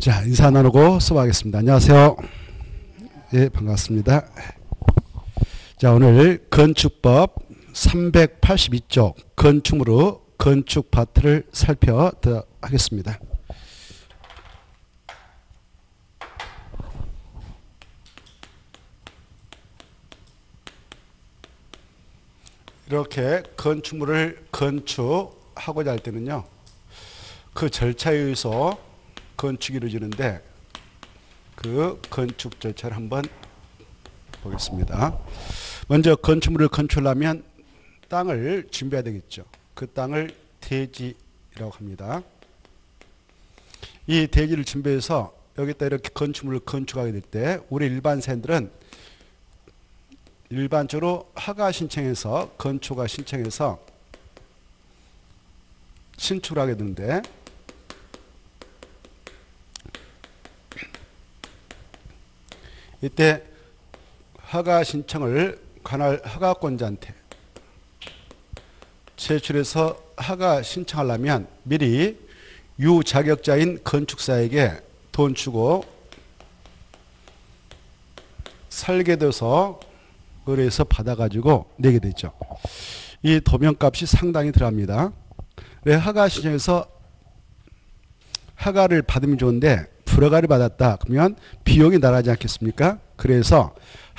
자, 인사 나누고 수업하겠습니다. 안녕하세요. 예, 반갑습니다. 자, 오늘 건축법 382쪽 건축물의 건축 파트를 살펴보도록 하겠습니다. 이렇게 건축물을 건축하고자 할 때는요, 그 절차에 의해서 건축이 이루어지는데 그 건축 절차를 한번 보겠습니다. 먼저 건축물을 건축하려면 땅을 준비해야 되겠죠. 그 땅을 대지라고 합니다. 이 대지를 준비해서 여기다 이렇게 건축물을 건축하게 될 때 우리 일반생들은 일반적으로 허가 신청해서 건축허가 신청해서 신축을 하게 되는데, 이때 허가 신청을 관할 허가권자한테 제출해서 허가 신청하려면 미리 유자격자인 건축사에게 돈 주고 설계도서 의뢰해서 받아가지고 내게 되죠. 이 도면값이 상당히 들어갑니다. 그래서 허가 신청해서 허가를 받으면 좋은데 불허가를 받았다 그러면 비용이 나가지 않겠습니까? 그래서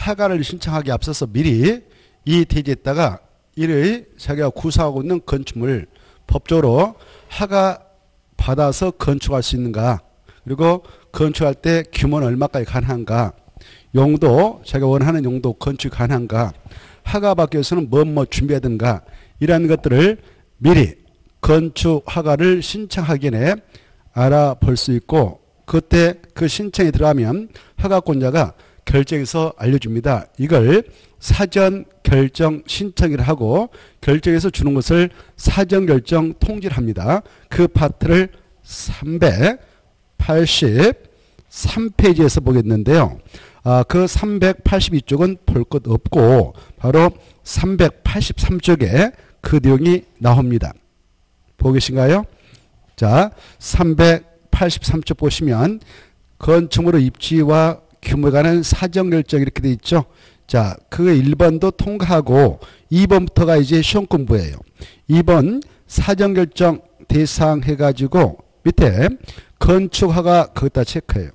허가를 신청하기 앞서서 미리 이 대지에다가 이를 자기가 구사하고 있는 건축물 법적으로 허가 받아서 건축할 수 있는가, 그리고 건축할 때 규모는 얼마까지 가능한가, 용도 자기가 원하는 용도 건축 가능한가, 허가 받기 위해서는 뭐 준비해야 되는가, 이러한 것들을 미리 건축 허가를 신청하기 전에 알아볼 수 있고, 그때 그 신청이 들어가면 허가권자가 결정해서 알려줍니다. 이걸 사전 결정 신청을 하고 결정해서 주는 것을 사전 결정 통지를 합니다. 그 파트를 383페이지에서 보겠는데요. 그 382쪽은 볼 것 없고 바로 383쪽에 그 내용이 나옵니다. 보고 계신가요? 자, 383쪽 보시면 건축물의 입지와 규모에 관한 사전결정 이렇게 돼 있죠. 자, 그 1번도 통과하고 2번부터가 이제 시험 공부예요. 2번 사전결정 대상 해가지고 밑에 건축허가 거기다 체크해요.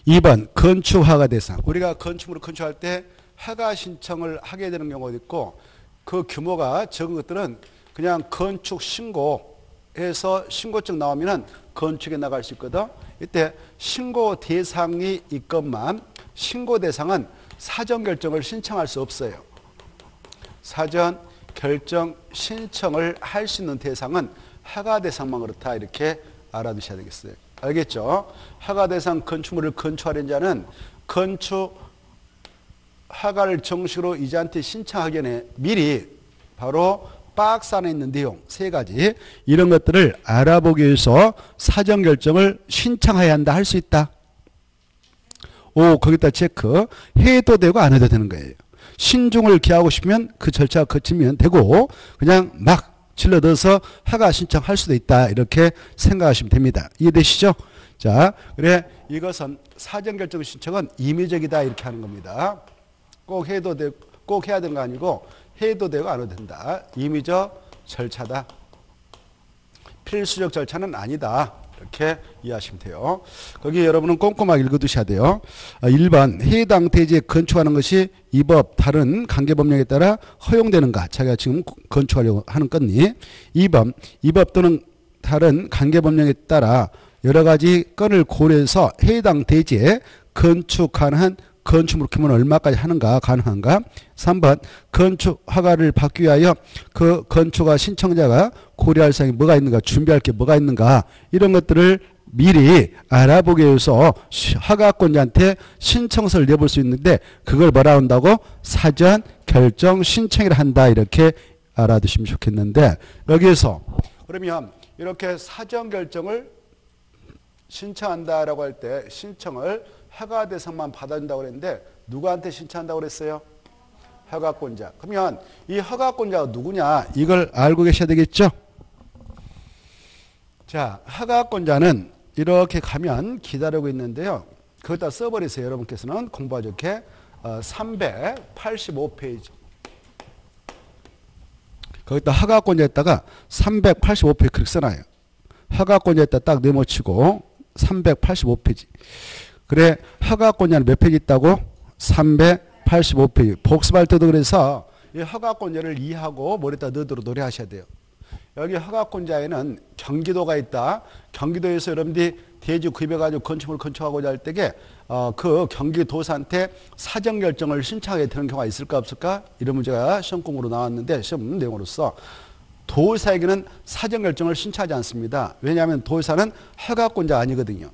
2번 건축허가 대상. 우리가 건축물을 건축할 때 허가 신청을 하게 되는 경우가 있고, 그 규모가 적은 것들은 그냥 건축 신고해서 신고증 나오면은 건축에 나갈 수 있거든. 이때 신고 대상이 있건만 신고 대상은 사전 결정을 신청할 수 없어요. 사전 결정 신청을 할 수 있는 대상은 허가 대상만 그렇다, 이렇게 알아두셔야 되겠어요. 알겠죠? 허가 대상 건축물을 건축하려는 자는 건축 허가를 정식으로 이자한테 신청하기 전에 미리 바로 박스 안에 있는 내용 3가지 이런 것들을 알아보기 위해서 사전 결정을 신청해야 한다, 할 수 있다. 오, 거기다 체크 해도 되고 안 해도 되는 거예요. 신중을 기하고 싶으면 그 절차가 거치면 되고 그냥 막 질러넣어서 허가 신청할 수도 있다, 이렇게 생각하시면 됩니다. 이해되시죠? 자, 그래 이것은 사전 결정 신청은 임의적이다, 이렇게 하는 겁니다. 꼭 해도 되고 꼭 해야 되는 거 아니고 해도 되고 안 해도 된다. 임의적 절차다. 필수적 절차는 아니다, 이렇게 이해하시면 돼요. 거기 여러분은 꼼꼼하게 읽어두셔야 돼요. 1번 해당 대지에 건축하는 것이 이 법 다른 관계법령에 따라 허용되는가, 자기가 지금 건축하려고 하는 건이. 2번 이 법 또는 다른 관계법령에 따라 여러 가지 건을 고려해서 해당 대지에 건축 가능한 건축물 규모는 얼마까지 하는가, 가능한가. 3번 건축 허가를 받기 위하여 그 건축허가 신청자가 고려할 사항이 뭐가 있는가, 준비할 게 뭐가 있는가, 이런 것들을 미리 알아보기 위해서 허가권자한테 신청서를 내볼 수 있는데 그걸 뭐라 한다고? 사전 결정 신청을 한다, 이렇게 알아두시면 좋겠는데, 여기에서 그러면 이렇게 사전 결정을 신청한다라고 할 때 신청을 허가 대상만 받아준다고 그랬는데 누구한테 신청한다고 그랬어요? 허가권자. 그러면 이 허가권자가 누구냐, 이걸 알고 계셔야 되겠죠? 자, 허가권자는 이렇게 가면 기다리고 있는데요. 거기다 써버리세요. 여러분께서는 공부하기 좋게 385페이지. 거기다 허가권자에다가 385페이지 그렇게 써놔요. 허가권자에다 딱 네모치고 385페이지. 그래 허가권자는 몇 페이지 있다고? 385페이지. 복습할 때도 그래서 이 허가권자를 이해하고 머리에다 넣도록 노래하셔야 돼요. 여기 허가권자에는 경기도가 있다. 경기도에서 여러분들이 대지 구입해가지고 건축물을 건축하고자 할 때에 그 경기도사한테 사정결정을 신청하게 되는 경우가 있을까 없을까? 이런 문제가 시험 공부로 나왔는데 시험 내용으로서 도사에게는 사정결정을 신청하지 않습니다. 왜냐하면 도사는 허가권자 아니거든요.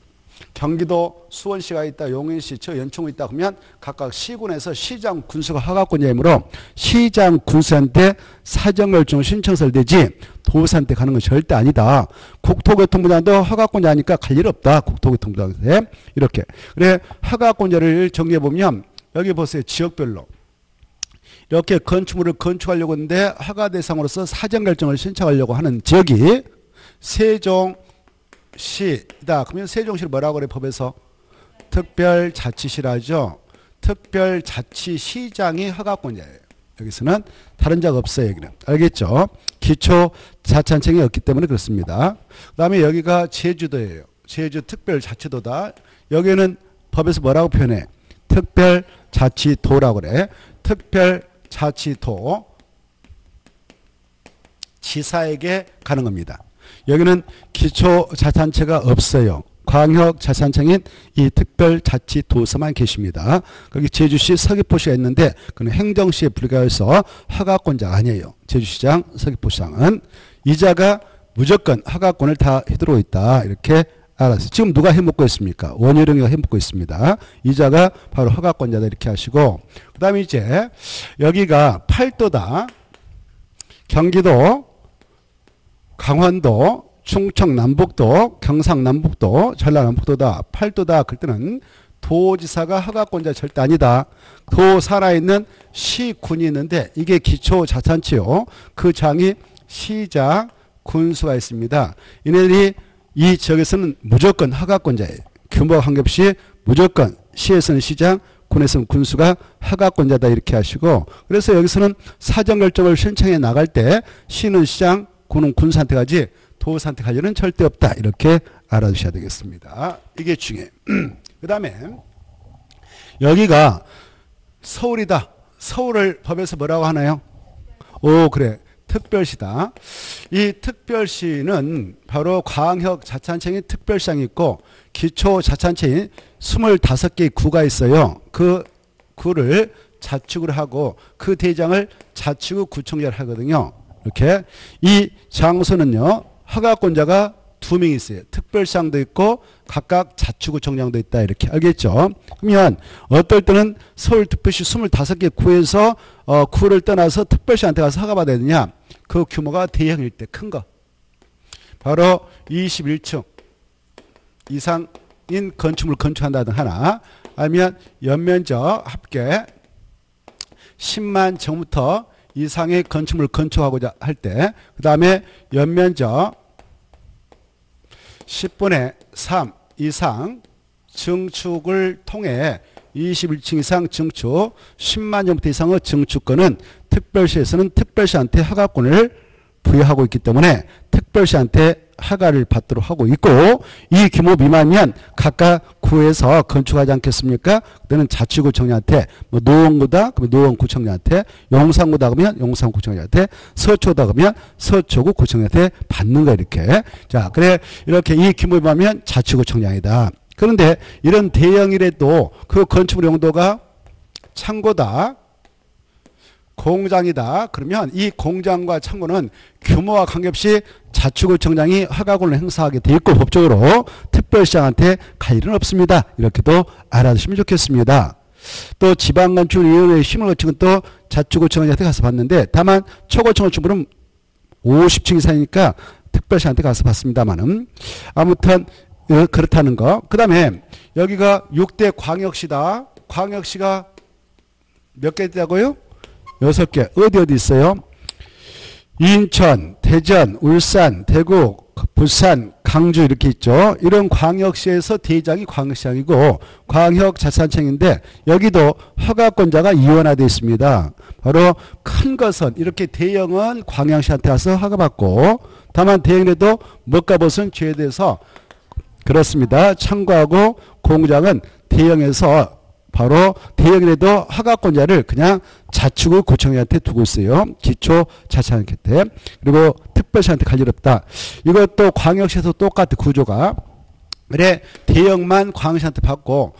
경기도 수원시가 있다, 용인시, 저 연천구 있다 그러면 각각 시군에서 시장 군수가 허가권자이므로 시장 군수한테 사정결정 신청서를 내지 도사한테 가는 건 절대 아니다. 국토교통부장도 허가권자니까 갈 일 없다. 국토교통부장한테 이렇게. 그래 허가권자를 정리해 보면 여기 보세요. 지역별로 이렇게 건축물을 건축하려고 하는데 허가 대상으로서 사정결정을 신청하려고 하는 지역이 세종 시다. 그러면 세종시를 뭐라고 그래 법에서? 특별자치시라죠. 특별자치시장이 허가권자예요. 여기서는 다른 자가 없어요. 여기는. 알겠죠? 기초자치단체이 없기 때문에 그렇습니다. 그 다음에 여기가 제주도예요. 제주특별자치도다. 여기는 법에서 뭐라고 표현해? 특별자치도라고 그래. 특별자치도 지사에게 가는 겁니다. 여기는 기초자치단체가 없어요. 광역자치단체인 이 특별자치도서만 계십니다. 거기 제주시 서귀포시가 있는데 그는 행정시에 불과해서 허가권자가 아니에요. 제주시장, 서귀포시장은 이자가 무조건 허가권을 다 휘두르고 있다. 이렇게 알았어요. 지금 누가 해먹고 있습니까? 원효령이가 해먹고 있습니다. 이자가 바로 허가권자다. 이렇게 하시고 그 다음에 이제 여기가 팔도다. 경기도 강원도, 충청 남북도, 경상 남북도, 전라 남북도다, 팔도다. 그럴 때는 도지사가 허가권자 절대 아니다. 도 살아있는 시군이 있는데 이게 기초자치단체요. 그 장이 시장, 군수가 있습니다. 이네들이 이 지역에서는 무조건 허가권자예요. 규모가 관계없이 무조건 시에서는 시장, 군에서는 군수가 허가권자다. 이렇게 하시고 그래서 여기서는 사정결정을 신청해 나갈 때 시는 시장, 군은 군수한테 가지 도사한테 갈 일은 절대 없다. 이렇게 알아두셔야 되겠습니다. 이게 중요해요. 그 다음에 여기가 서울이다. 서울을 법에서 뭐라고 하나요? 오 그래. 특별시다. 이 특별시는 바로 광역자치단체인 특별시장이 있고 기초자치단체인 25개의 구가 있어요. 그 구를 자축을 하고 그 대장을 자치구 구청장을 하거든요. 이렇게 이 장소는요 허가권자가 2명 있어요. 특별시장도 있고 각각 자치구청장도 있다. 이렇게 알겠죠? 그러면 어떨 때는 서울특별시 25개 구에서 구를 떠나서 특별시한테 가서 허가받아야 되냐? 그 규모가 대형일 때 큰 거. 바로 21층 이상인 건축물을 건축한다든 하나 아니면 연면적 합계 10만 제곱미터 이상의 건축물을 건축하고자 할 때 그 다음에 연면적 10분의 3 이상 증축을 통해 21층 이상 증축 10만 제곱미터 이상의 증축권은 특별시에서는 특별시한테 허가권을 부여하고 있기 때문에 특별시한테 허가를 받도록 하고 있고 이 규모 미만이면 각각 구에서 건축하지 않겠습니까? 그때는 자치구청장한테 뭐 노원구다 그러면 노원구청장한테 용산구다 그러면 용산구청장한테 서초다 그러면 서초구 구청장한테 받는 거 이렇게. 자 그래 이렇게 이 규모 미만이면 자치구청장이다. 그런데 이런 대형이라도 그 건축물 용도가 창고다. 공장이다. 그러면 이 공장과 창고는 규모와 관계없이 자치구청장이 허가권을 행사하게 돼 있고 법적으로 특별시장한테 갈 일은 없습니다. 이렇게도 알아두시면 좋겠습니다. 또 지방건축위원회의 심을 거치고 또 자치구청장한테 가서 봤는데 다만 초고층 건축물은 50층 이상이니까 특별시한테 가서 봤습니다만은 아무튼 그렇다는 거. 그 다음에 여기가 6대 광역시다. 광역시가 몇 개 있다고요? 6개. 어디 있어요? 인천, 대전, 울산, 대구, 부산, 강주 이렇게 있죠. 이런 광역시에서 대장이 광역시장이고 광역자치단체인데 여기도 허가권자가 이원화되어 있습니다. 바로 큰 것은 이렇게 대형은 광역시한테 와서 허가받고 다만 대형에도 먹과 벗은 제외돼서 그렇습니다. 청구하고 공장은 대형에서 바로 대형에도 허가권자를 그냥 자치구 구청장한테 두고 있어요. 기초자치단체한테. 그리고 특별시한테 갈 일 없다. 이것도 광역시에서 똑같은 구조가. 그래 대형만 광역시한테 받고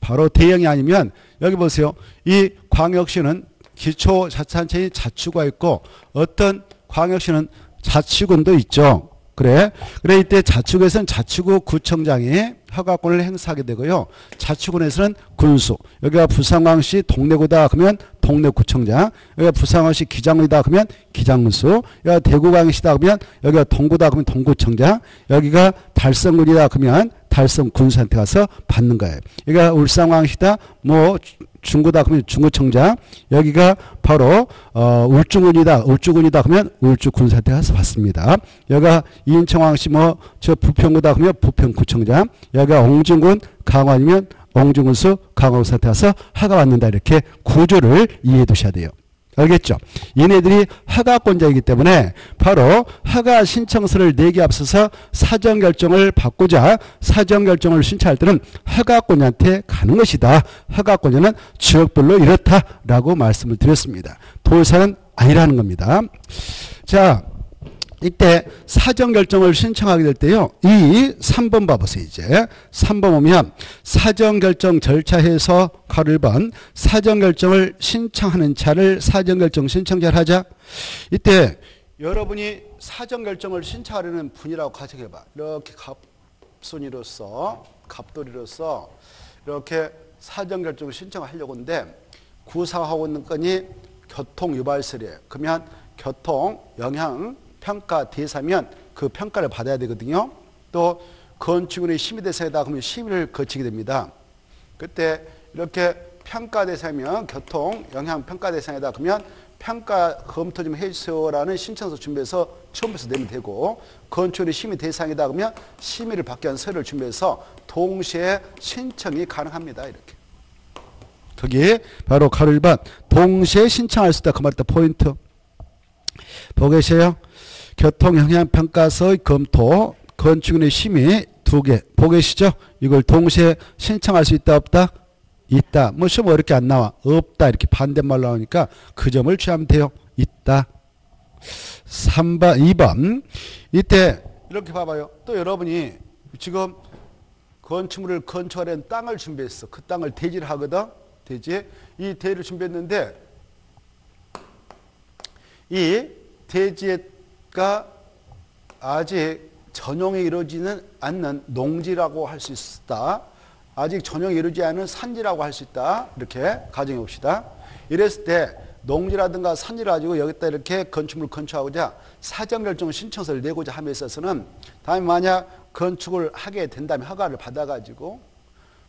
바로 대형이 아니면 여기 보세요. 이 광역시는 기초자치단체인 자치구가 있고 어떤 광역시는 자치군도 있죠. 그래 이때 자치구에서는 자치구 구청장이 허가권을 행사하게 되고요. 자치군에서는 군수. 여기가 부산광역시 동래구다 그러면 동래구청장. 여기가 부산광역시 기장군이다 그러면 기장군수. 여기가 대구광역시다 그러면 여기가 동구다 그러면 동구청장. 여기가 달성군이다 그러면 달성군수한테 가서 받는 거예요. 여기가 울산광역시다 뭐 중구다 그러면 중구청장. 여기가 바로 울주군이다 그러면 울주군수한테 가서 받습니다. 여기가 인천광역시 뭐 저 부평구다 그러면 부평구청장. 여기가 옹진군 강화이면 옹진군수 강화군수한테 가서 허가 받는다. 이렇게 구조를 이해해 두셔야 돼요. 알겠죠? 얘네들이 허가권자이기 때문에 바로 허가 신청서를 내기 앞서서 사전결정을 받고자 사전결정을 신청할 때는 허가권자한테 가는 것이다. 허가권자는 지역별로 이렇다라고 말씀을 드렸습니다. 도의사는 아니라는 겁니다. 자, 이때 사전결정을 신청하게 될 때요. 이 3번 봐보세요. 이제 3번 보면 사전결정 절차에서 가로 1번 사전결정을 신청하는 차를 사전결정 신청자를 하자. 이때 여러분이 사전결정을 신청하려는 분이라고 가정해봐. 이렇게 갑돌이로서 이렇게 사전결정을 신청하려고 하는데 구사하고 있는 건이 교통유발설이에요. 그러면 교통영향 평가 대사면 그 평가를 받아야 되거든요. 또 건축원의 심의 대상이다 그러면 심의를 거치게 됩니다. 그때 이렇게 평가 대상이면 교통 영향 평가 대상이다 그러면 평가 검토 좀 해주세요라는 신청서 준비해서 처음부터 내면 되고 건축원의 심의 대상이다 그러면 심의를 받기 위한 서류를 준비해서 동시에 신청이 가능합니다. 이렇게. 거기 바로 가로 1번 동시에 신청할 수 있다. 그 말이다. 포인트. 보고 계세요? 교통영향평가서의 검토, 건축원의 심의 2개. 보고 계시죠? 이걸 동시에 신청할 수 있다, 없다? 있다. 뭐 시험 어렵게 안 나와. 없다. 이렇게 반대말 나오니까 그 점을 취하면 돼요. 있다. 3번, 2번. 이때 이렇게 봐봐요. 또 여러분이 지금 건축물을 건축하려는 땅을 준비했어. 그 땅을 대지를 하거든. 대지. 이 대지를 준비했는데 이 대지가 아직 전용이 이루어지는 않는 농지라고 할 수 있다. 아직 전용이 이루어지지 않은 산지라고 할 수 있다. 이렇게 가정해 봅시다. 이랬을 때 농지라든가 산지를 가지고 여기다 이렇게 건축물을 건축하고자 사전결정 신청서를 내고자 함에 있어서는 다음에 만약 건축을 하게 된다면 허가를 받아가지고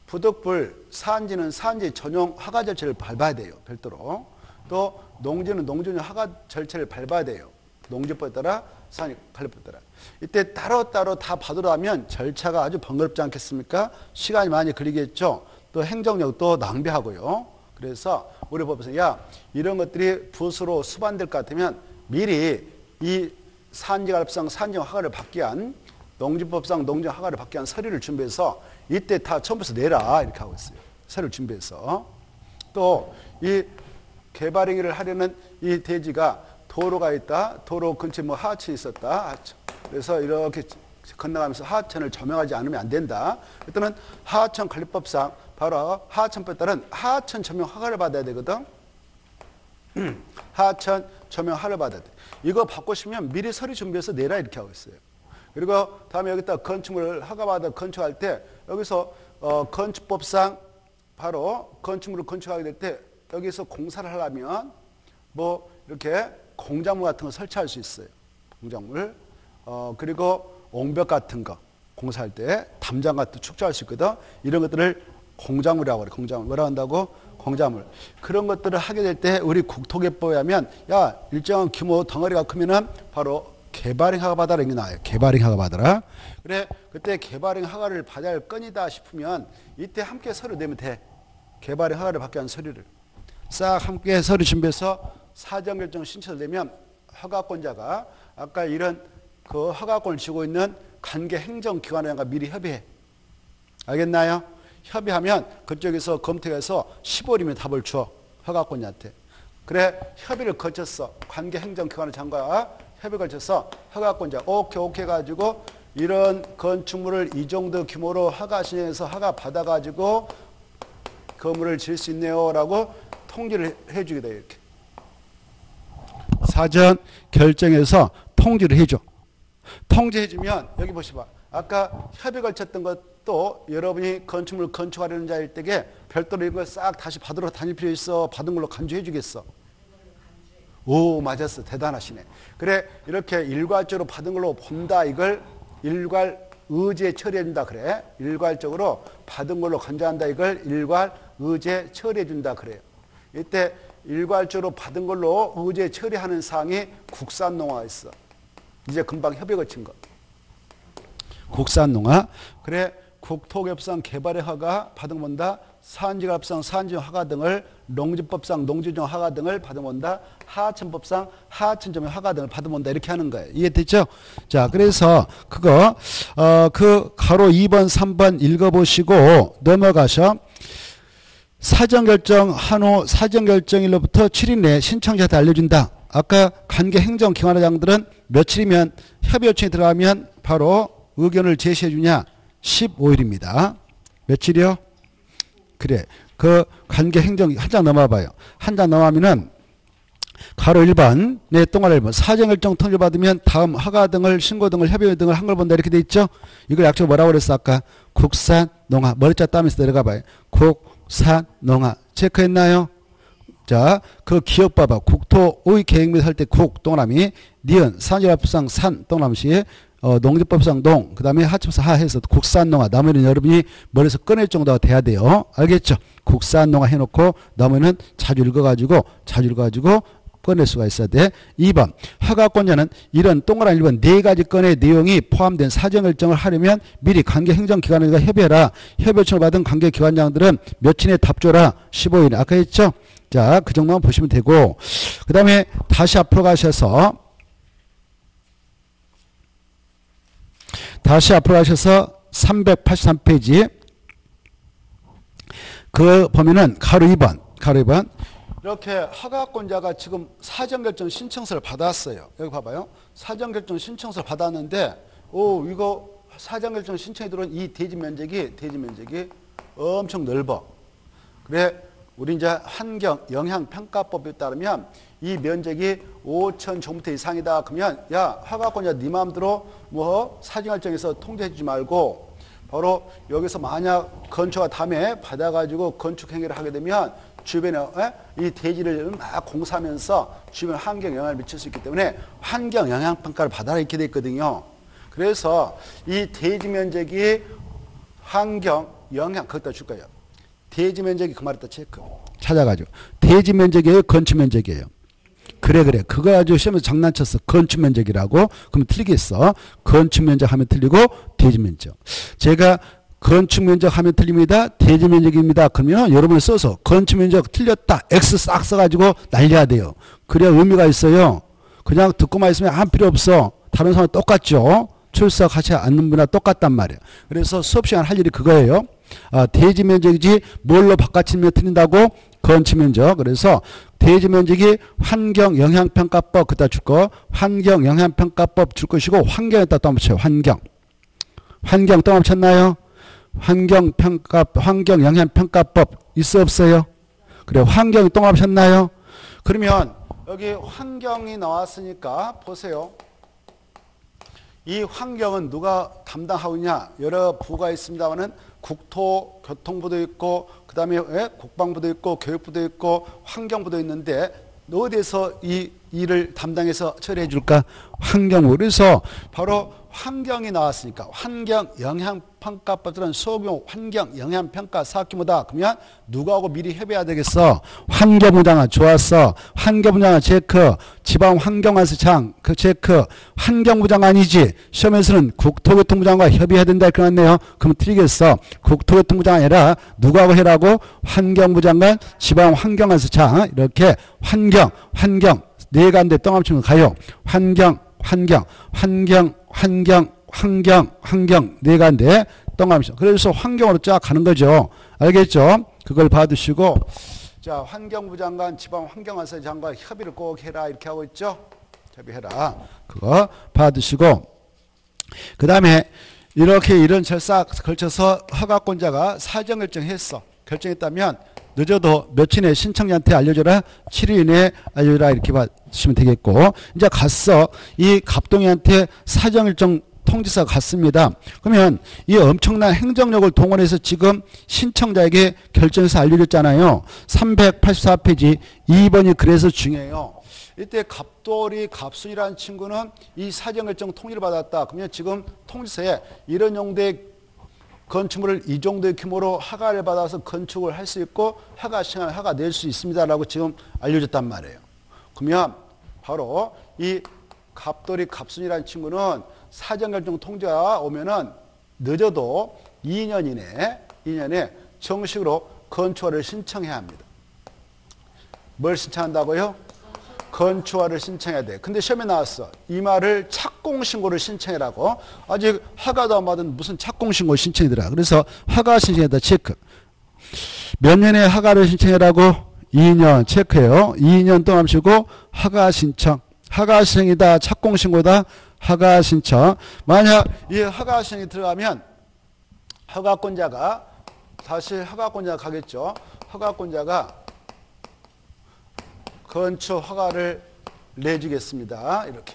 부득불 산지는 산지 전용 허가 절차를 밟아야 돼요. 별도로. 또 농지는 농지는 허가 절차를 밟아야 돼요. 농지법에 따라 산지관리법에 따라. 이때 따로따로 다 받으려면 절차가 아주 번거롭지 않겠습니까? 시간이 많이 걸리겠죠. 또 행정력도 낭비하고요. 그래서 우리 법에서 야 이런 것들이 부수로 수반될 것 같으면 미리 이 산지관리법상 산지용 허가를 받기 위한 농지법상 농지용 허가를 받기 위한 서류를 준비해서 이때 다 처음부터 내라 이렇게 하고 있어요. 서류를 준비해서. 또 이 개발행위를 하려는 이 대지가 도로가 있다. 도로 근처에 뭐 하천이 있었다. 하천. 그래서 이렇게 건너가면서 하천을 조명하지 않으면 안 된다. 일단은 하천관리법상 바로 하천법에 따른 하천 조명 허가를 받아야 되거든. 하천 조명 허가를 받아야 돼. 이거 받고 싶으면 미리 서류 준비해서 내라 이렇게 하고 있어요. 그리고 다음에 여기다 건축물을 허가받아 건축할 때 여기서 건축법상 바로 건축물을 건축하게 될 때 여기서 공사를 하려면 뭐 이렇게 공작물 같은 거 설치할 수 있어요. 공작물. 그리고 옹벽 같은 거 공사할 때 담장 같은 거 축조할 수 있거든. 이런 것들을 공작물이라고 그래. 공작물. 뭐라 한다고? 공작물. 그런 것들을 하게 될 때 우리 국토개법에 하면 야 일정한 규모 덩어리가 크면은 바로 개발행 허가 받아라 이게 나와요. 개발행 허가 받아라. 그래 그때 개발행 허가를 받아야 할 건이다 싶으면 이때 함께 서류 내면 돼. 개발행 허가를 받기 위한 서류를 싹 함께 서류 준비해서 사정결정 신청을 내면 허가권자가 아까 이런 그 허가권을 쥐고 있는 관계 행정기관과 미리 협의해. 알겠나요? 협의하면 그쪽에서 검토해서 10월이면 답을 줘. 허가권자한테. 그래 협의를 거쳤어. 관계 행정기관의 장과 협의를 거쳐서 허가권자 오케이 가지고 이런 건축물을 이 정도 규모로 허가 신청해서 허가 받아가지고 건물을 지을 수 있네요 라고 통지를 해주게 돼요. 이렇게. 사전 결정해서 통지를 해줘. 통지해주면 여기 보시봐. 아까 협의 걸쳤던 것도 여러분이 건축물 건축하려는 자일 때에 별도로 이걸 싹 다시 받으러 다닐 필요 있어. 받은 걸로 간주해 주겠어. 오 맞았어. 대단하시네. 그래 이렇게 일괄적으로 받은 걸로 본다. 이걸 일괄 의제 처리해 준다 그래. 일괄적으로 받은 걸로 간주한다. 이걸 일괄 의제 처리해 준다 그래요. 이때 일괄적으로 받은 걸로 의제 처리하는 사항이 국산농화가 있어. 이제 금방 협의 거친 것. 국산농화. 그래 국토개발상 개발의 허가 받은 본다. 산지가법상 산지정 허가 등을 농지법상 농지정 허가 등을 받은 본다. 하천법상 하천점 허가 등을 받은 본다. 이렇게 하는 거예요. 이해됐죠? 자, 그래서 그거 그 가로 2번 3번 읽어보시고 넘어가셔. 사전결정 한 후 사전결정일로부터 7일 내에 신청자한테 알려준다. 아까 관계행정기관장들은 며칠이면 협의 요청이 들어가면 바로 의견을 제시해 주냐? 15일입니다. 며칠이요? 그래. 그 관계행정 한 장 넘어봐요. 한 장 넘어가면은 가로 1번 내 동아리 1번 사전결정 통지를 받으면 다음 허가 등을 신고 등을 협의 등을 한 걸 본다 이렇게 돼 있죠. 이걸 약속 뭐라고 그랬어 아까? 국산농화 머리자 따면서 내려가 봐요. 국산농화 체크했나요? 자, 그 기억 봐봐. 국토의 계획 및 할 때 국 동그라미 니은 산지법상 산 동그라미시 농지법상 농 그 다음에 하천법상 하 해서 국산농화 나머지는 여러분이 머리에서 꺼낼 정도가 돼야 돼요. 알겠죠? 국산농화 해놓고 나머지는 자주 읽어가지고 꺼낼 수가 있어야 돼. 2번 허가권자는 이런 동그라미 1번 네 가지 건의 내용이 포함된 사전결정을 하려면 미리 관계행정기관과 협의해라. 협의 요청을 받은 관계기관장들은 며칠 내에 답줘라. 15일 아까 했죠? 자, 그 정도만 보시면 되고 그 다음에 다시 앞으로 가셔서 383페이지 그 보면은 가로 2번 이렇게 허가권자가 지금 사전결정 신청서를 받았어요. 여기 봐봐요. 사전결정 신청서를 받았는데 이거 사전결정 신청이 들어온 이 대지 면적이 엄청 넓어. 그래 우리 이제 환경 영향평가법에 따르면 이 면적이 5천 제곱미터 이상이다. 그러면 야 허가권자 네 마음대로 뭐 사전결정에서 통제해 주지 말고 바로 여기서 만약 건축가 다음에 받아가지고 건축 행위를 하게 되면 주변에 이 대지를 막 공사하면서 주변 환경 영향을 미칠 수 있기 때문에 환경 영향평가를 받아라 이렇게 돼 있거든요. 그래서 이 대지 면적이 환경 영향 그것도 줄 거예요. 대지 면적이 그 말했다 체크 찾아가지고 대지 면적이에요 건축 면적이에요. 그래 그거 가지고 시험에서 장난쳤어. 건축 면적이라고 그러면 틀리겠어. 건축 면적 하면 틀리고 대지 면적 제가 건축 면적 하면 틀립니다. 대지 면적입니다. 그러면 여러분이 써서 건축 면적 틀렸다. X 싹 써가지고 날려야 돼요. 그래야 의미가 있어요. 그냥 듣고만 있으면 아무 필요 없어. 다른 사람 똑같죠. 출석하지 않는 분이나 똑같단 말이에요. 그래서 수업 시간 할 일이 그거예요. 대지 면적이지 뭘로 바꿔치면 틀린다고? 건축 면적. 그래서 대지 면적이 환경영향평가법 그따 줄 거. 환경영향평가법 줄 것이고 환경에다 또 붙여요. 환경 또 붙였나요? 환경영향평가법 있어 없어요? 그래 환경이 또 붙였나요? 그러면 여기 환경이 나왔으니까 보세요. 이 환경은 누가 담당하고 있냐? 여러 부가 있습니다만은 국토교통부도 있고 그 다음에 국방부도 있고 교육부도 있고 환경부도 있는데 어디에서 이 일을 담당해서 처리해 줄까? 환경부. 그래서 바로 환경이 나왔으니까 환경영향평가법들은 소규모 환경영향평가 사학기모다. 그러면 누구하고 미리 협의해야 되겠어? 환경부장관 좋았어. 환경부장관 체크. 지방환경관세청 그 체크. 환경부장관이지. 시험에서는 국토교통부장관과 협의해야 된다 이렇게 나왔네요. 그럼 틀리겠어. 국토교통부장관 아니라 누구하고 해라고? 환경부장관 지방환경관세청 이렇게 환경 네 가운데 똥함치면 가요. 환경 네 가운데 똥함치. 그래서 환경으로 쫙 가는 거죠. 알겠죠? 그걸 봐두시고 자 환경부 장관 지방환경관세 장관 협의를 꼭 해라 이렇게 하고 있죠. 협의해라. 그거 봐두시고 그 다음에 이렇게 이런 절차 걸쳐서 허가권자가 사정결정했어. 결정했다면 늦어도 며칠 내에 신청자한테 알려줘라. 7일 이내에 알려줘라. 이렇게 봐주시면 되겠고 이제 갔어. 이 갑동이한테 사정일정 통지서가 갔습니다. 그러면 이 엄청난 행정력을 동원해서 지금 신청자에게 결정해서 알려줬잖아요. 384페이지 2번이 그래서 중요해요. 이때 갑돌이 갑순이라는 친구는 이 사정결정 통지를 받았다. 그러면 지금 통지서에 이런 용도의 건축물을 이 정도의 규모로 허가를 받아서 건축을 할 수 있고 허가 시간을 허가 낼 수 있습니다라고 지금 알려줬단 말이에요. 그러면 바로 이 갑돌이 갑순이라는 친구는 사정결정 통지가 오면은 늦어도 2년 이내에 정식으로 건축허를 신청해야 합니다. 뭘 신청한다고요? 건축허를 신청해야 돼. 근데 시험에 나왔어. 이 말을 착공신고를 신청해라고. 아직 허가도 안 받은 무슨 착공신고 신청이더라. 그래서 허가 신청에다 체크. 몇 년에 허가를 신청해라고? 2년 체크해요. 2년 동안 쉬고 허가 신청. 허가 신청이다. 착공신고다. 허가 신청. 만약 이 허가 신청이 들어가면 허가권자가 다시 허가권자가 가겠죠. 허가권자가 건축 허가를 내주겠습니다. 이렇게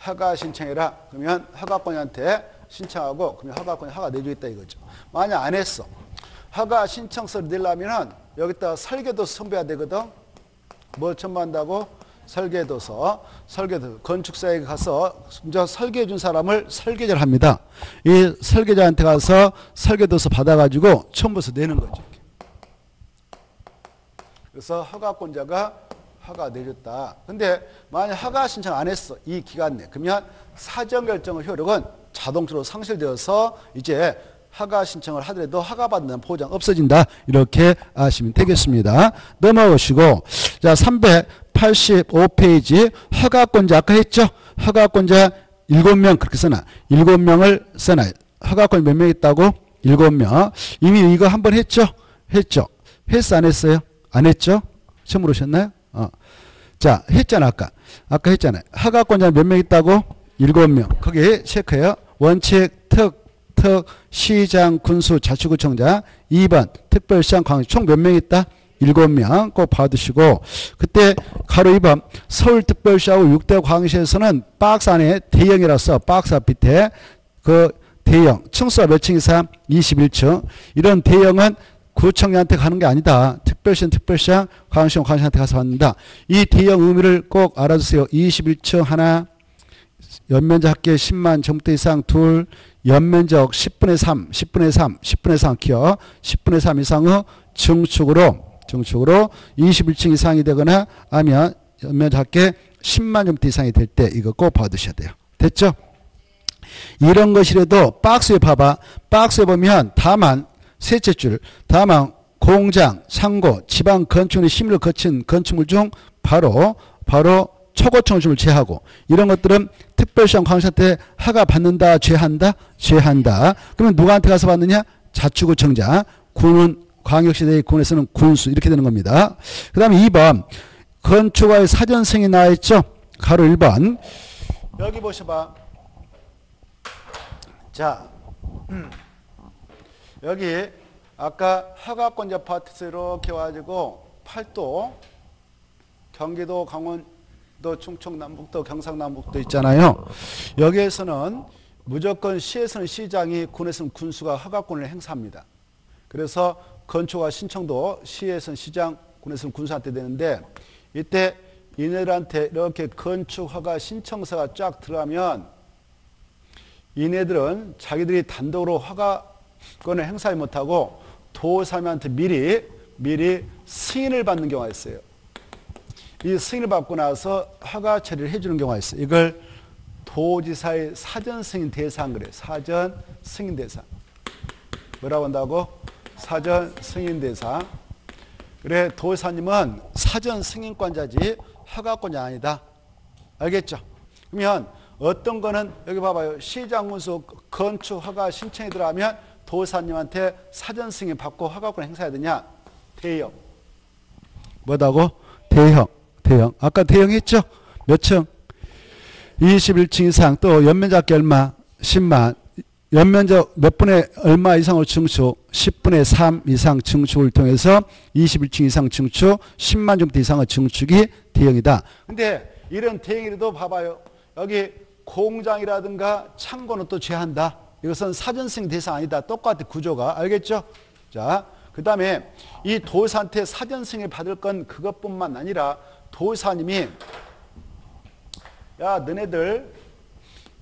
허가 신청해라. 그러면 허가권한테 신청하고 그러면 허가권이 허가 내주겠다 이거죠. 만약 안 했어. 허가 신청서를 내려면은 여기다 설계도서 첨부해야 되거든. 뭘 첨부한다고? 설계도서. 건축사에 가서 먼저 설계해 준 사람을 설계자를 합니다. 이 설계자한테 가서 설계도서 받아가지고 첨부서 내는 거죠. 그래서 허가권자가 허가 내줬다. 근데 만약 허가 신청 안 했어. 이 기간 내. 그러면 사정결정의 효력은 자동적으로 상실되어서 이제 허가 신청을 하더라도 허가받는 보장 없어진다. 이렇게 아시면 되겠습니다. 넘어오시고 자 385페이지 허가권자 아까 했죠. 허가권자 7명 그렇게 써놔. 7명을 써놔. 허가권 몇 명 있다고? 7명. 이미 이거 한번 했죠. 했어 안 했어요? 안 했죠? 처음 오셨나요? 자, 했잖아, 아까 했잖아요. 허가권자 몇 명 있다고? 7명. 거기 체크해요. 원칙, 특, 시장, 군수, 자치구청장. 2번, 특별시장, 광역. 총 몇 명 있다? 7명. 꼭 봐두시고. 그때 가로 2번, 서울특별시하고 6대 광역시에서는 박스 안에 대형이라서 박스 앞밑에 그 대형. 층수가 몇 층 이상? 21층. 이런 대형은 구청장한테 가는 게 아니다. 특별시장, 광역시한테 가서 받는다. 이 대형 의미를 꼭 알아주세요. 21층 하나, 연면적 합계 10만 정도 이상 둘, 연면적 10분의 3 키워 10분의 3 이상의 증축으로 21층 이상이 되거나 아니면 연면적 합계 10만 정도 이상이 될 때 이거 꼭 받으셔야 돼요. 됐죠? 이런 것이라도 박스에 봐봐. 박스에 보면 다만 셋째 줄, 다만 공장, 상고, 지방 건축의 심의를 거친 건축물 중 바로 초고층을 제하고 이런 것들은 특별시장 광역시한테 허가 받는다, 제한다. 그러면 누구한테 가서 받느냐? 자치구청장, 군은 광역시 내 군에서는 군수 이렇게 되는 겁니다. 그 다음에 2번 건축가의 사전승인이 나와 있죠. 가로 1번 여기 보셔봐. 자. 여기 아까 허가권자 파트에서 이렇게 와가지고 팔도 경기도 강원도 충청 남북도 경상남북도 있잖아요. 여기에서는 무조건 시에서는 시장이 군에서는 군수가 허가권을 행사합니다. 그래서 건축허가 신청도 시에서는 시장 군에서는 군수한테 되는데 이때 이네들한테 이렇게 건축허가 신청서가 쫙 들어가면 이네들은 자기들이 단독으로 허가권을 행사하지 못하고 도사님한테 미리 승인을 받는 경우가 있어요. 이 승인을 받고 나서 허가 처리를 해주는 경우가 있어요. 이걸 도지사의 사전 승인 대상 그래요. 사전 승인 대상. 뭐라고 한다고? 사전 승인 대상. 그래, 도지사님은 사전 승인권자지 허가권자 아니다. 알겠죠? 그러면 어떤 거는 여기 봐봐요. 시장군수 건축 허가 신청이 들어가면 도지사님한테 사전 승인 받고 허가권 행사해야 되냐? 대형. 뭐다고? 대형. 아까 대형 했죠? 몇 층? 21층 이상. 또 연면적이 얼마? 10만. 연면적 몇 분의 얼마 이상으로 증축? 10분의 3 이상 증축을 통해서 21층 이상 증축, 10만 정도 이상의 증축이 대형이다. 근데 이런 대형이라도 봐봐요. 여기 공장이라든가 창고는 또 제한다. 이것은 사전 승인 대상 아니다. 똑같아 구조가. 알겠죠? 자, 그 다음에 이 도지사한테 사전 승인을 받을 건 그것뿐만 아니라 도지사님이 야 너네들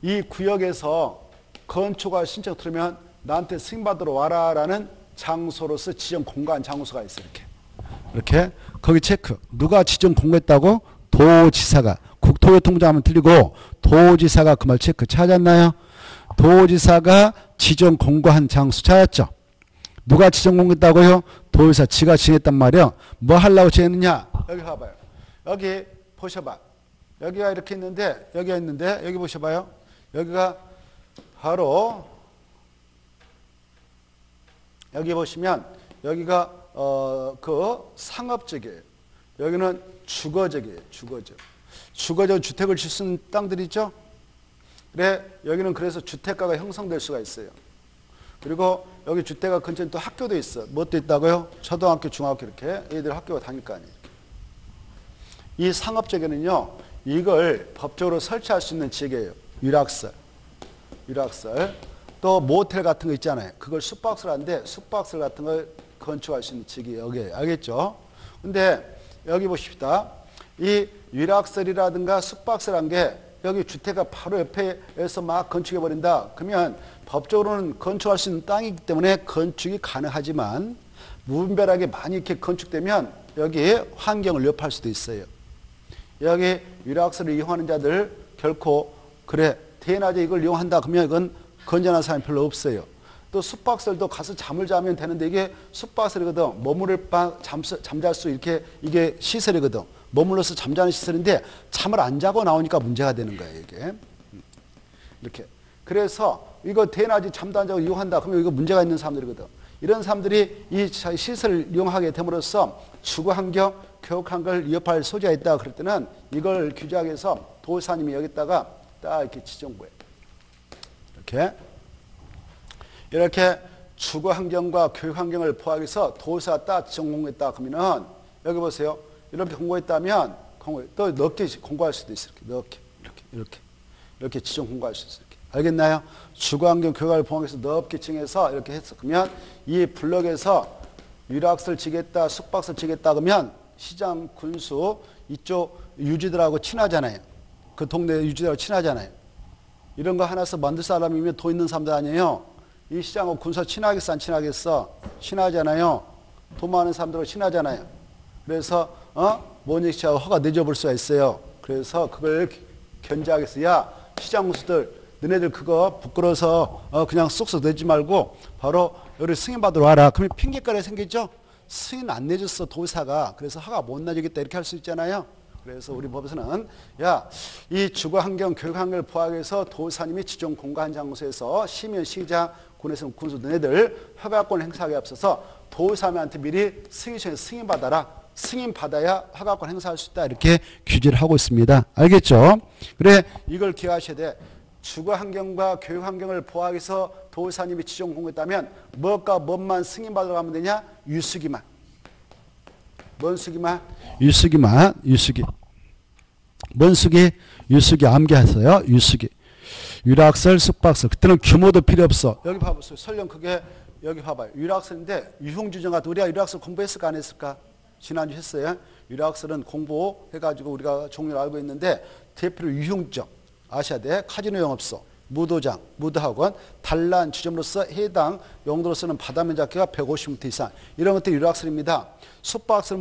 이 구역에서 건축허가 신청 들으면 나한테 승인받으러 와라 라는 장소로서 지정 공고한 장소가 있어. 이렇게 거기 체크. 누가 지정 공고했다고? 도지사가. 국토교통부장 하면 틀리고 도지사가 그 말 체크 찾았나요? 도지사가 지정 공고한 장소 찾았죠? 누가 지정 공고했다고요? 도지사 지가 지냈단 말이야. 뭐 하려고 지냈느냐? 여기 봐봐요. 여기 보셔봐. 여기가 이렇게 있는데 여기 보셔봐요. 여기가 바로 여기 보시면 여기가 그 상업적이에요. 여기는 주거적이에요. 주거적 주택을 질 수 있는 땅들이죠. 그래 여기는 그래서 주택가가 형성될 수가 있어요. 그리고 여기 주택가 근처에 또 학교도 있어. 뭣도 있다고요? 초등학교, 중학교 이렇게 애들 학교가 다닐 거 아니에요. 이 상업적에는요. 이걸 법적으로 설치할 수 있는 지역이에요. 유락설. 또 모텔 같은 거 있잖아요. 그걸 숙박설 하는데 숙박설 같은 걸 건축할 수 있는 지역이 여기에요. 알겠죠? 근데 여기 보십시다. 이 유락설이라든가 숙박설한 게 여기 주택가 바로 옆에서 막 건축해버린다. 그러면 법적으로는 건축할 수 있는 땅이기 때문에 건축이 가능하지만 무분별하게 많이 이렇게 건축되면 여기 환경을 위협할 수도 있어요. 여기 유락설을 이용하는 자들 결코 그래 대낮에 이걸 이용한다 그러면 이건 건전한 사람이 별로 없어요. 또 숙박설도 가서 잠을 자면 되는데 이게 숙박설이거든. 머무를 방 잠잘 수 이렇게 이게 시설이거든. 머물러서 잠자는 시설인데 잠을 안 자고 나오니까 문제가 되는 거예요. 이게 이렇게. 그래서 이거 대낮에 잠도 안 자고 이용한다 그러면 이거 문제가 있는 사람들이거든. 이런 사람들이 이 시설을 이용하게 됨으로써 주거환경, 교육환경을 위협할 소지가 있다 그럴 때는 이걸 규제하기 위해서 도지사님이 여기다가 딱 이렇게 지정구해. 이렇게 주거환경과 교육환경을 포함해서 도지사가 딱 지정 공고했다 그러면은 여기 보세요. 이렇게 공고했다면 또 넓게 공고할 수도 있어요. 이렇게 지정 공고할 수 있어요. 알겠나요? 주거환경 교육을 포함해서 넓게 칭해서 이렇게 했어. 그러면 이 블럭에서 유락설 지겠다, 숙박설 지겠다 그러면 시장, 군수 이쪽 유지들하고 친하잖아요. 그 동네 유지들하고 친하잖아요. 이런 거 하나서 만들 사람이면 돈 있는 사람들 아니에요. 이 시장하고 군수 친하겠어, 안 친하겠어? 친하잖아요. 돈 많은 사람들하고 친하잖아요. 그래서 모니치하고 허가 내줘볼 수가 있어요. 그래서 그걸 견제하겠어. 야, 시장 군수들 너네들 그거 부끄러워서 그냥 쏙쏙 내지 말고 바로 여기 승인 받으러 와라. 그러면 핑계거리 생기죠? 승인 안 내줬어 도지사가. 그래서 허가 못 내주겠다 이렇게 할 수 있잖아요. 그래서 우리 법에서는 야, 이 주거환경, 교육환경을 포함해서 도지사님이 지정 공고한 장소에서 시민, 시장, 군에서 군수 너네들 허가권 행사하기 앞서서 도지사님한테 미리 승인 받아라. 승인 받아야 허가권 행사할 수 있다. 이렇게 규제를 하고 있습니다. 알겠죠? 그래 이걸 기억하셔야 돼. 주거환경과 교육환경을 포함해서 도지사님이 지정 공고했다면 뭐가 뭔만 승인받으러 가면 되냐? 유수기만. 뭔 수기만? 유수기만. 뭔 수기? 유수기 암기하세요. 유수기. 유락설, 숙박설. 그때는 규모도 필요 없어. 여기 봐보세요. 설령 그게 여기 봐봐요. 유락설인데 유형주정 같은 우리가 유락설 공부했을까 안 했을까? 지난주 했어요. 유락설은 공부해가지고 우리가 종류를 알고 있는데 대표로 유형주정. 아셔야 돼. 카지노 영업소. 무도장, 무도학원, 단란 지점으로서 해당 용도로서는 바다 면적가 150m 이상 이런 것들이 유락설입니다. 숙박설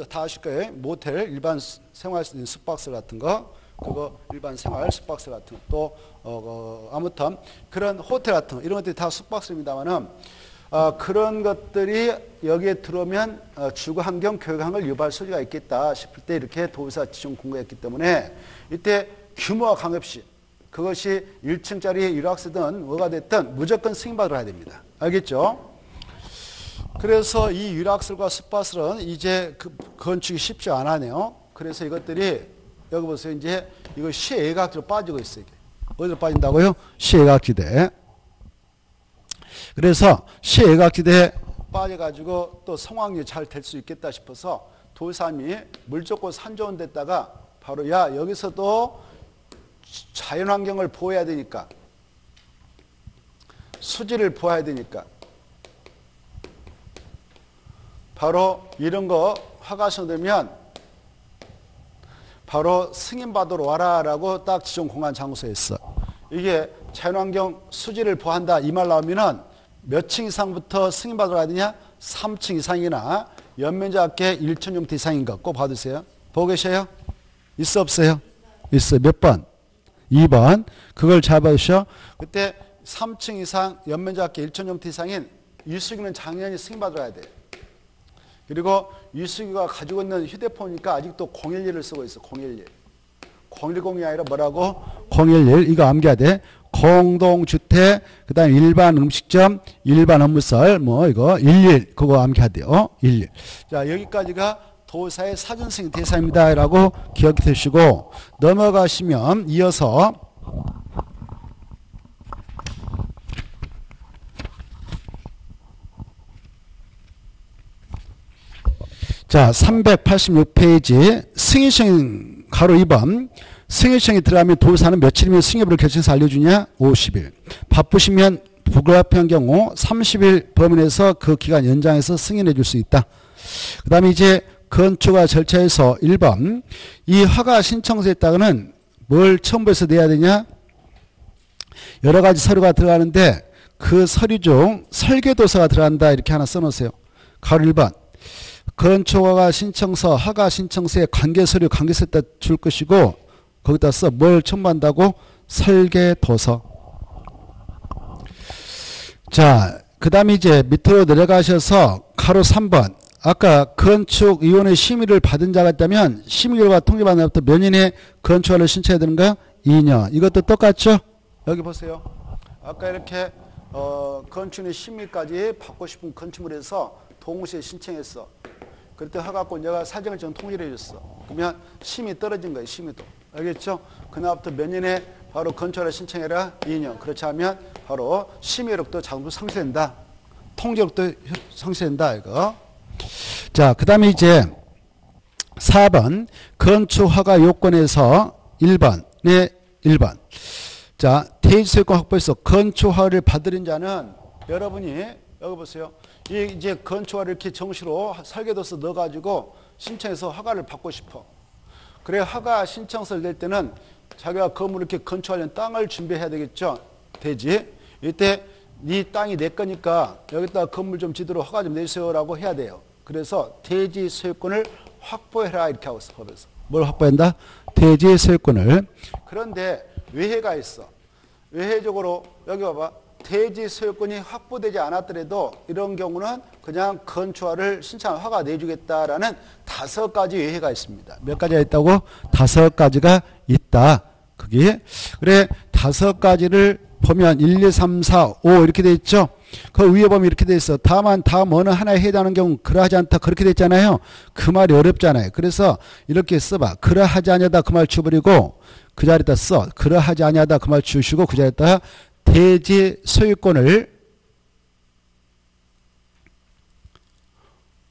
다 아실 거예요. 모텔, 일반 생활 숙박설 같은 거, 그거 일반 생활 숙박설 같은 거, 또 아무튼 그런 호텔 같은 거 이런 것들이 다 숙박설입니다만은 그런 것들이 여기에 들어오면 주거환경, 교육환경을 유발할 소지가 있겠다 싶을 때 이렇게 도의사 지정 공고했기 때문에 이때 규모와 관계없이 그것이 1층짜리 유락서든 뭐가 됐든 무조건 승인받으러 가야 됩니다. 알겠죠? 그래서 이 유락설과 숙박설은 이제 건축이 쉽지 않아요. 그래서 이것들이 여기 보세요. 이제 이거 시외곽지로 빠지고 있어요. 이게. 어디로 빠진다고요? 시외곽지대. 그래서 시외곽지대에 빠져가지고 또 성황리 잘 될 수 있겠다 싶어서 도의사님이 물 좋고 산 좋은 데다가 바로 야 여기서도 자연환경을 보호해야 되니까 수질을 보호해야 되니까 바로 이런 거 허가서 되면 바로 승인받으러 와라라고 딱 지정 공간 장소에 있어. 이게 자연환경 수질을 보호한다 이 말 나오면은 몇 층 이상부터 승인받으러 가야 되냐? 3층 이상이나 연면적계 1,000m 이상인 거 꼭 봐두세요. 보고 계셔요? 있어 없어요? 있어요. 몇 번? 2번. 그걸 잘 봐주셔. 그때 3층 이상 연면적계 1,000m 이상인 유수기는 작년에 승인받으러 가야 돼요. 그리고 유수기가 가지고 있는 휴대폰이니까 아직도 011을 쓰고 있어. 011. 010이 아니라 뭐라고? 011. 이거 암기해야 돼. 공동주택, 그 다음에 일반 음식점, 일반 업무설, 뭐 이거 11. 그거 암기해야 돼요. 11. 자, 여기까지가 도사의 사전승인 대사입니다. 라고 기억해 두시고 넘어가시면 이어서 자, 386페이지 승인시행 가로 2번 승인시행이 들어가면 도사는 며칠이면 승인여부를 결정해서 알려주냐? 50일. 바쁘시면 불가피한 경우 30일 범위 내에서 그 기간 연장해서 승인해 줄 수 있다. 그 다음에 이제 건축허가 절차에서 1번 이 허가 신청서에 따르는 뭘 첨부해서 내야 되냐? 여러 가지 서류가 들어가는데 그 서류 중 설계도서가 들어간다 이렇게 하나 써놓으세요. 가로 1번 건축허가 신청서, 허가 신청서에 관계서류, 관계서에다 줄 것이고 거기다 써 뭘 첨부한다고? 설계도서. 자, 그 다음에 이제 밑으로 내려가셔서 가로 3번 아까 건축위원회 심의를 받은 자가 있다면 심의 결과 통지받은 날부터 몇 년에 건축허가를 신청해야 되는가? 2년. 이것도 똑같죠? 여기 보세요. 아까 이렇게 건축의 심의까지 받고 싶은 건축물에 서 동시에 신청했어. 그때 허가권 내가 사정을 좀 통지를 해줬어. 그러면 심의 떨어진 거예요. 심의도. 알겠죠? 그날부터 몇 년에 바로 건축허가를 신청해라? 2년. 그렇지 않으면 바로 심의력도 자동으로 상쇄된다. 통지력도 상쇄된다. 이거. 자, 그 다음에 이제 4번 건축허가 요건에서 1번에 1번. 자, 대지소유권 확보에서 건축허가를 받으린 자는 여러분이 여기 보세요. 이제 건축허가를 이렇게 정시로 설계도서 넣어가지고 신청해서 허가를 받고 싶어. 그래 허가 신청서를 낼 때는 자기가 건물을 이렇게 건축하려는 땅을 준비해야 되겠죠. 대지. 이때 네 땅이 내 거니까 여기다 건물 좀 지도록 허가 좀 내주세요라고 해야 돼요. 그래서 대지 소유권을 확보해라 이렇게 하고 있어. 법에서. 뭘 확보한다? 대지 소유권을. 그런데 외해가 있어. 외해적으로 여기 봐봐. 대지 소유권이 확보되지 않았더라도 이런 경우는 그냥 건축허가를 신청한 허가 내주겠다라는 5가지 외해가 있습니다. 몇 가지가 있다고? 5가지가 있다. 그게 그래 5가지를 보면 1, 2, 3, 4, 5 이렇게 돼 있죠. 그 위에 보면 이렇게 돼 있어. 다만 다음 어느 하나에 해당하는 경우 그러하지 않다 그렇게 돼 있잖아요. 그 말이 어렵잖아요. 그래서 이렇게 써봐. 그러하지 아니하다 그 말 주버리고 그 자리에다 써. 그러하지 아니하다 그 말 주시고 그 자리에다 대지 소유권을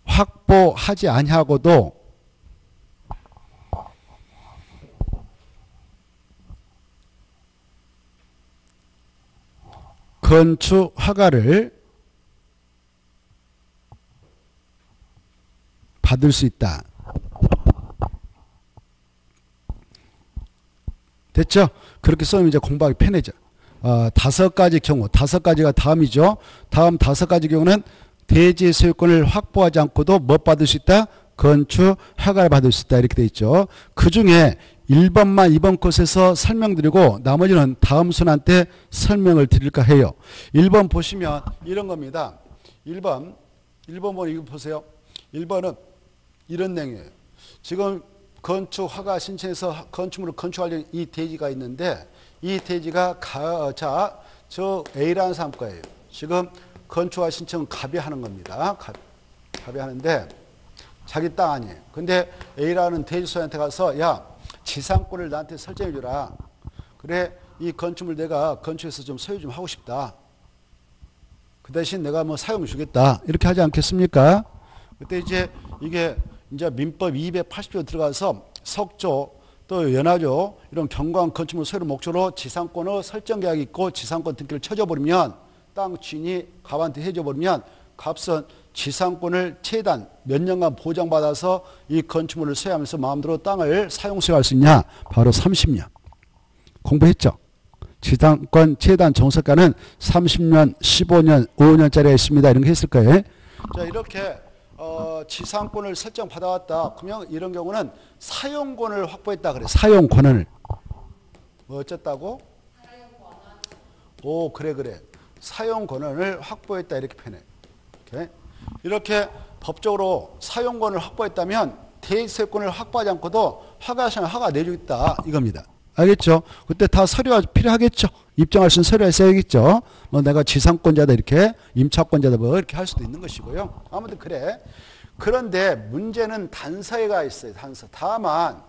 확보하지 아니하고도 건축 허가를 받을 수 있다. 됐죠? 그렇게 써면 이제 공부하기 편해져. 다섯 가지 경우, 다섯 가지가 다음이죠. 다음 다섯 가지 경우는 대지 소유권을 확보하지 않고도 뭐 받을 수 있다? 건축 허가를 받을 수 있다. 이렇게 돼 있죠. 그 중에 1번만 이번 것에서 설명드리고 나머지는 다음 순환 때 설명을 드릴까 해요. 1번 보시면 이런 겁니다. 1번 이거 보세요. 1번은 이런 내용이에요. 지금 건축 허가 신청해서 건축물을 건축하려는 이 대지가 있는데 이 대지가 저 A라는 사람 거예요. 지금 건축허가 신청은 갑이 하는 겁니다. 갑이 하는데 자기 땅 아니에요. 근데 A라는 대지소유한테 가서 야 지상권을 나한테 설정해 주라. 그래 이 건축물 내가 건축해서 좀 소유 좀 하고 싶다. 그 대신 내가 뭐 사용 주겠다. 이렇게 하지 않겠습니까? 그때 이제 이게 이제 민법 280조 들어가서 석조 또 연화조 이런 경관 건축물 소유 목적으로 지상권의 설정 계약이 있고 지상권 등기를 쳐줘버리면 땅 주인이 갑한테 해줘버리면 갑은 지상권을 최단 몇 년간 보장받아서 이 건축물을 소유하면서 마음대로 땅을 사용 소유할 수 있냐? 바로 30년. 공부했죠? 지상권 최단 정석가는 30년, 15년, 5년짜리가 있습니다. 이런 거 했을 거예요. 자, 이렇게 지상권을 설정 받아왔다. 그러면 이런 경우는 사용권을 확보했다 그래. 사용권을. 뭐 어쨌다고? 오, 그래. 사용권을 확보했다. 이렇게 표현해. 이렇게 법적으로 사용권을 확보했다면 대지소유권을 확보하지 않고도 허가 내주겠다. 이겁니다. 알겠죠? 그때 다 서류가 필요하겠죠? 입증할 수 있는 서류가 있어야겠죠? 뭐 내가 지상권자다 이렇게 임차권자다 뭐 이렇게 할 수도 있는 것이고요. 아무튼 그래. 그런데 문제는 단서가 있어요. 단서. 다만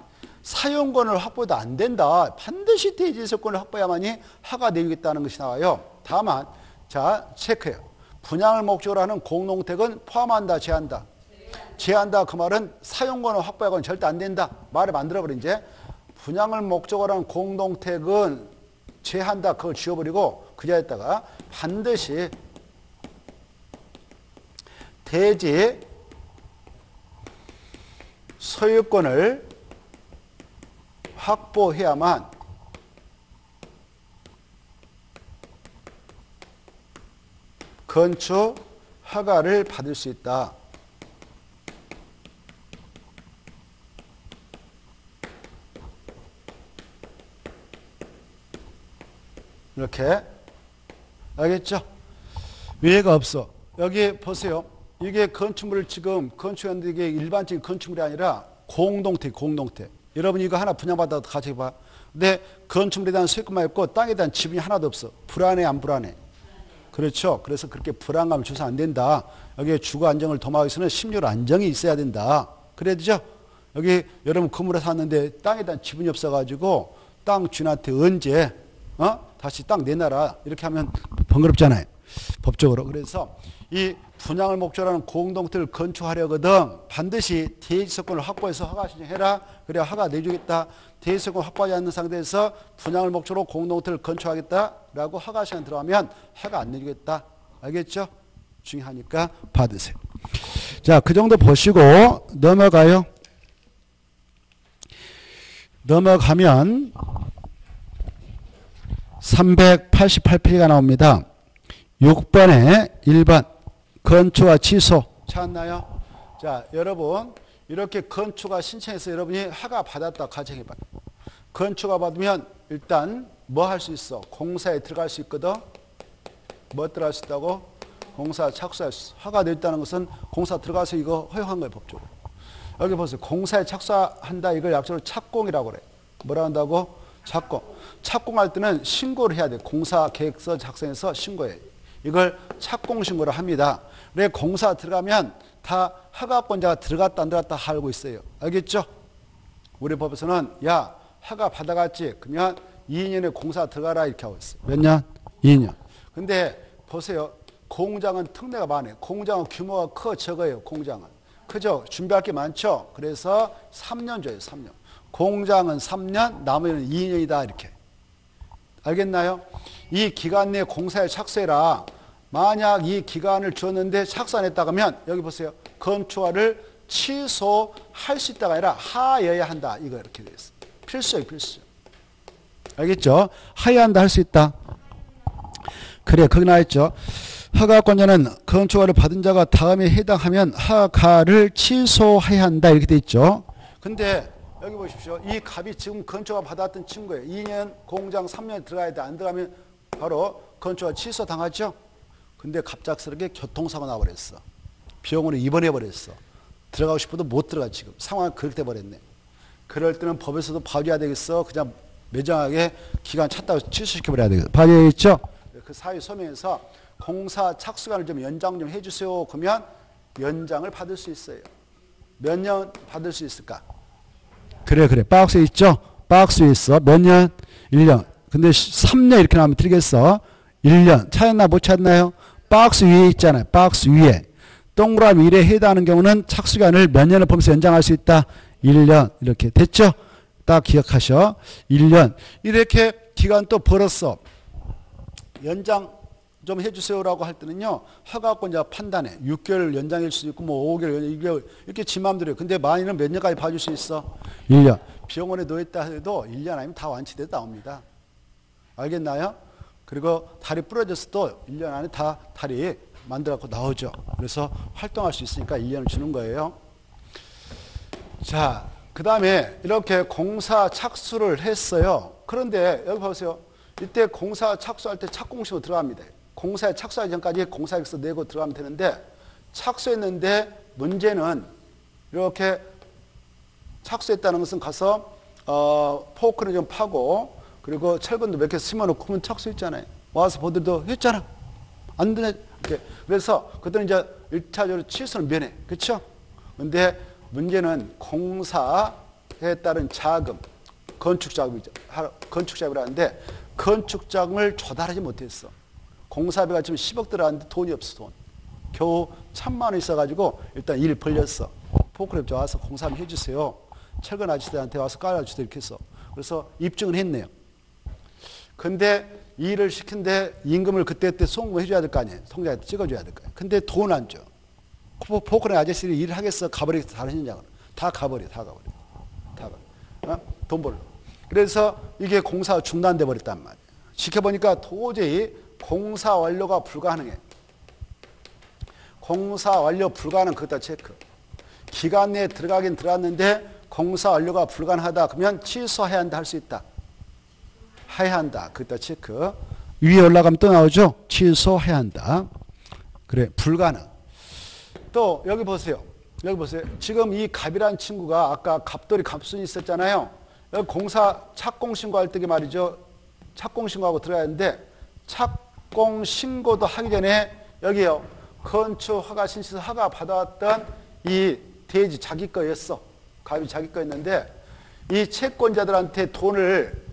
사용권을 확보도 안 된다. 반드시 대지소유권을 확보해야만이 허가 내주겠다는 것이 나와요. 다만 자 체크해요. 분양을 목적으로 하는 공동택은 포함한다, 제한다. 제한다 그 말은 사용권을 확보하고는 절대 안 된다. 말을 만들어버린 이제 분양을 목적으로 하는 공동택은 제한다. 그걸 지워버리고 그 자리에다가 반드시 대지 소유권을 확보해야만 건축 허가를 받을 수 있다. 이렇게 알겠죠? 위해가 없어. 여기 보세요. 이게 건축물을 지금 건축하는데 이게 일반적인 건축물이 아니라 공동택. 여러분 이거 하나 분양받아도 같이 봐. 근데 건축물에 대한 소유권만 있고 땅에 대한 지분이 하나도 없어. 불안해 안 불안해? 그렇죠. 그래서 그렇게 불안감을 줘서 안 된다. 여기에 주거 안정을 도모하기 위해서는 심리적 안정이 있어야 된다. 그래야 되죠? 여기 여러분 건물을 샀는데 땅에 대한 지분이 없어가지고 땅 주인한테 언제 다시 땅 내놔라 이렇게 하면 번거롭잖아요. 법적으로. 그래서 이 분양을 목적으로 하는 공동택을 건축하려거든 반드시 대지소유권을 확보해서 허가 신청해라. 그래야 허가 내주겠다. 대지소유권 확보하지 않는 상태에서 분양을 목적으로 공동택을 건축하겠다라고 허가 신청 들어가면 허가 안 내주겠다. 알겠죠? 중요하니까 받으세요. 자, 그 정도 보시고 넘어가요. 넘어가면 388페이지가 나옵니다. 6번에 1번 건축허가 취소 찾았나요? 자, 여러분 이렇게 건축허가 신청해서 여러분이 허가 받았다 가정해봐요. 건축허가 받으면 일단 뭐 할 수 있어? 공사에 들어갈 수 있거든. 뭐 들어갈 수 있다고? 공사 착수할 수 있어. 허가 냈다는 것은 공사 들어가서 이거 허용한 거예요. 법적으로. 여기 보세요. 공사에 착수한다. 이걸 약속으로 착공이라고 그래. 뭐라 한다고? 착공. 착공할 때는 신고를 해야 돼. 공사 계획서 작성해서 신고해. 이걸 착공 신고를 합니다. 그래 공사 들어가면 다 허가권자가 들어갔다 안 들어갔다 알고 있어요. 알겠죠? 우리 법에서는 야 허가 받아갔지. 그러면 2년에 공사 들어가라 이렇게 하고 있어요. 몇 년? 2년. 근데 보세요. 공장은 특례가 많아요. 공장은 규모가 커 적어요. 공장은. 그죠? 준비할 게 많죠? 그래서 3년 줘요. 3년. 공장은 3년, 나머지는 2년이다 이렇게. 알겠나요? 이 기간 내에 공사에 착수해라. 만약 이 기간을 주었는데 착수 안 했다고 하면 여기 보세요. 건축허가를 취소할 수 있다가 아니라 하여야 한다. 이거 이렇게 되어 있어요. 필수예요. 필수. 알겠죠? 하야한다 할 수 있다. 그래, 거기 나와있죠. 허가권자는 건축허가를 받은 자가 다음에 해당하면 허가를 취소해야 한다 이렇게 돼 있죠. 근데 여기 보십시오. 이 갑이 지금 건축허가 받았던 친구예요. 2년 공장 3년 들어가야 돼. 안 들어가면 바로 건축허가 취소 당하죠. 근데 갑작스럽게 교통사고 나버렸어. 병원에 입원해버렸어. 들어가고 싶어도 못 들어가 지금. 상황이 그렇게 돼버렸네. 그럴 때는 법에서도 봐줘야 되겠어. 그냥 매정하게 기간 찼다고 취소시켜버려야 되겠어. 봐야겠죠? 그 사유 소명에서 공사 착수간을 좀 연장 좀 해주세요. 그러면 연장을 받을 수 있어요. 몇 년 받을 수 있을까? 그래. 박스에 있죠? 박스에 있어. 몇 년? 1년. 근데 3년 이렇게 나오면 드리겠어. 1년. 찾았나 못 찾나요? 박스 위에 있잖아요. 박스 위에. 동그라미 1에 해당하는 경우는 착수기간을 몇 년을 보면서 연장할 수 있다. 1년. 이렇게 됐죠? 딱 기억하셔. 1년. 이렇게 기간 또 벌었어. 연장 좀 해주세요라고 할 때는요. 허가권자 판단해. 6개월 연장일 수도 있고 뭐 5개월, 2개월 이렇게 지 맘대로. 근데 많이는 몇 년까지 봐줄 수 있어? 1년. 병원에 누워있다 해도 1년 아니면 다 완치돼서 나옵니다. 알겠나요? 그리고 다리 부러졌어도 1년 안에 다 다리 만들어갖고 나오죠. 그래서 활동할 수 있으니까 1년을 주는 거예요. 자, 그 다음에 이렇게 공사 착수를 했어요. 그런데 여기 보세요. 이때 공사 착수할 때 착공식으로 들어갑니다. 공사에 착수하기 전까지 공사계획서 내고 들어가면 되는데 착수했는데 문제는 이렇게 착수했다는 것은 가서 포크를 좀 파고 그리고 철근도 몇 개 심어놓고 그러면 착수했잖아요. 와서 보더라도 했잖아. 안 되네. 그래서 그때는 이제 1차적으로 취소는 면해. 그렇죠? 근데 문제는 공사에 따른 자금, 건축자금이라는데 건축자금을 조달하지 못했어. 공사비가 지금 10억 들어갔는데 돈이 없어. 돈. 겨우 1,000만 원 있어가지고 일단 일 벌렸어. 포크랩 와서 공사비 해주세요. 철근 아저씨들한테 와서 깔아주세요. 이렇게 해서. 그래서 입증을 했네요. 근데 일을 시킨데 임금을 그때 송금해줘야 될 거 아니에요. 통장에 찍어줘야 될 거 아니에요. 근데 돈 안 줘. 포크랩 아저씨들이 일을 하겠어. 가버리겠어. 다른 현장으로. 다 가버려. 돈 벌러. 그래서 이게 공사가 중단돼 버렸단 말이에요. 지켜보니까 도저히 공사 완료가 불가능해. 공사 완료 불가능 그것다 체크. 기간 내에 들어가긴 들어갔는데 공사 완료가 불가능하다. 그러면 취소해야 한다 할 수 있다. 해야 한다. 그것다 체크. 위에 올라가면 또 나오죠. 취소해야 한다. 그래 불가능. 또 여기 보세요. 지금 이 갑이라는 친구가 아까 갑돌이 갑순이 있었잖아요. 여기 공사 착공신고할 때 말이죠. 착공신고하고 들어가야 하는데 착공신고도 하기 전에 여기요. 건축허가 신시서 허가 받아왔던 이 대지 자기 거였어. 갑이 자기 거였는데 이 채권자들한테 돈을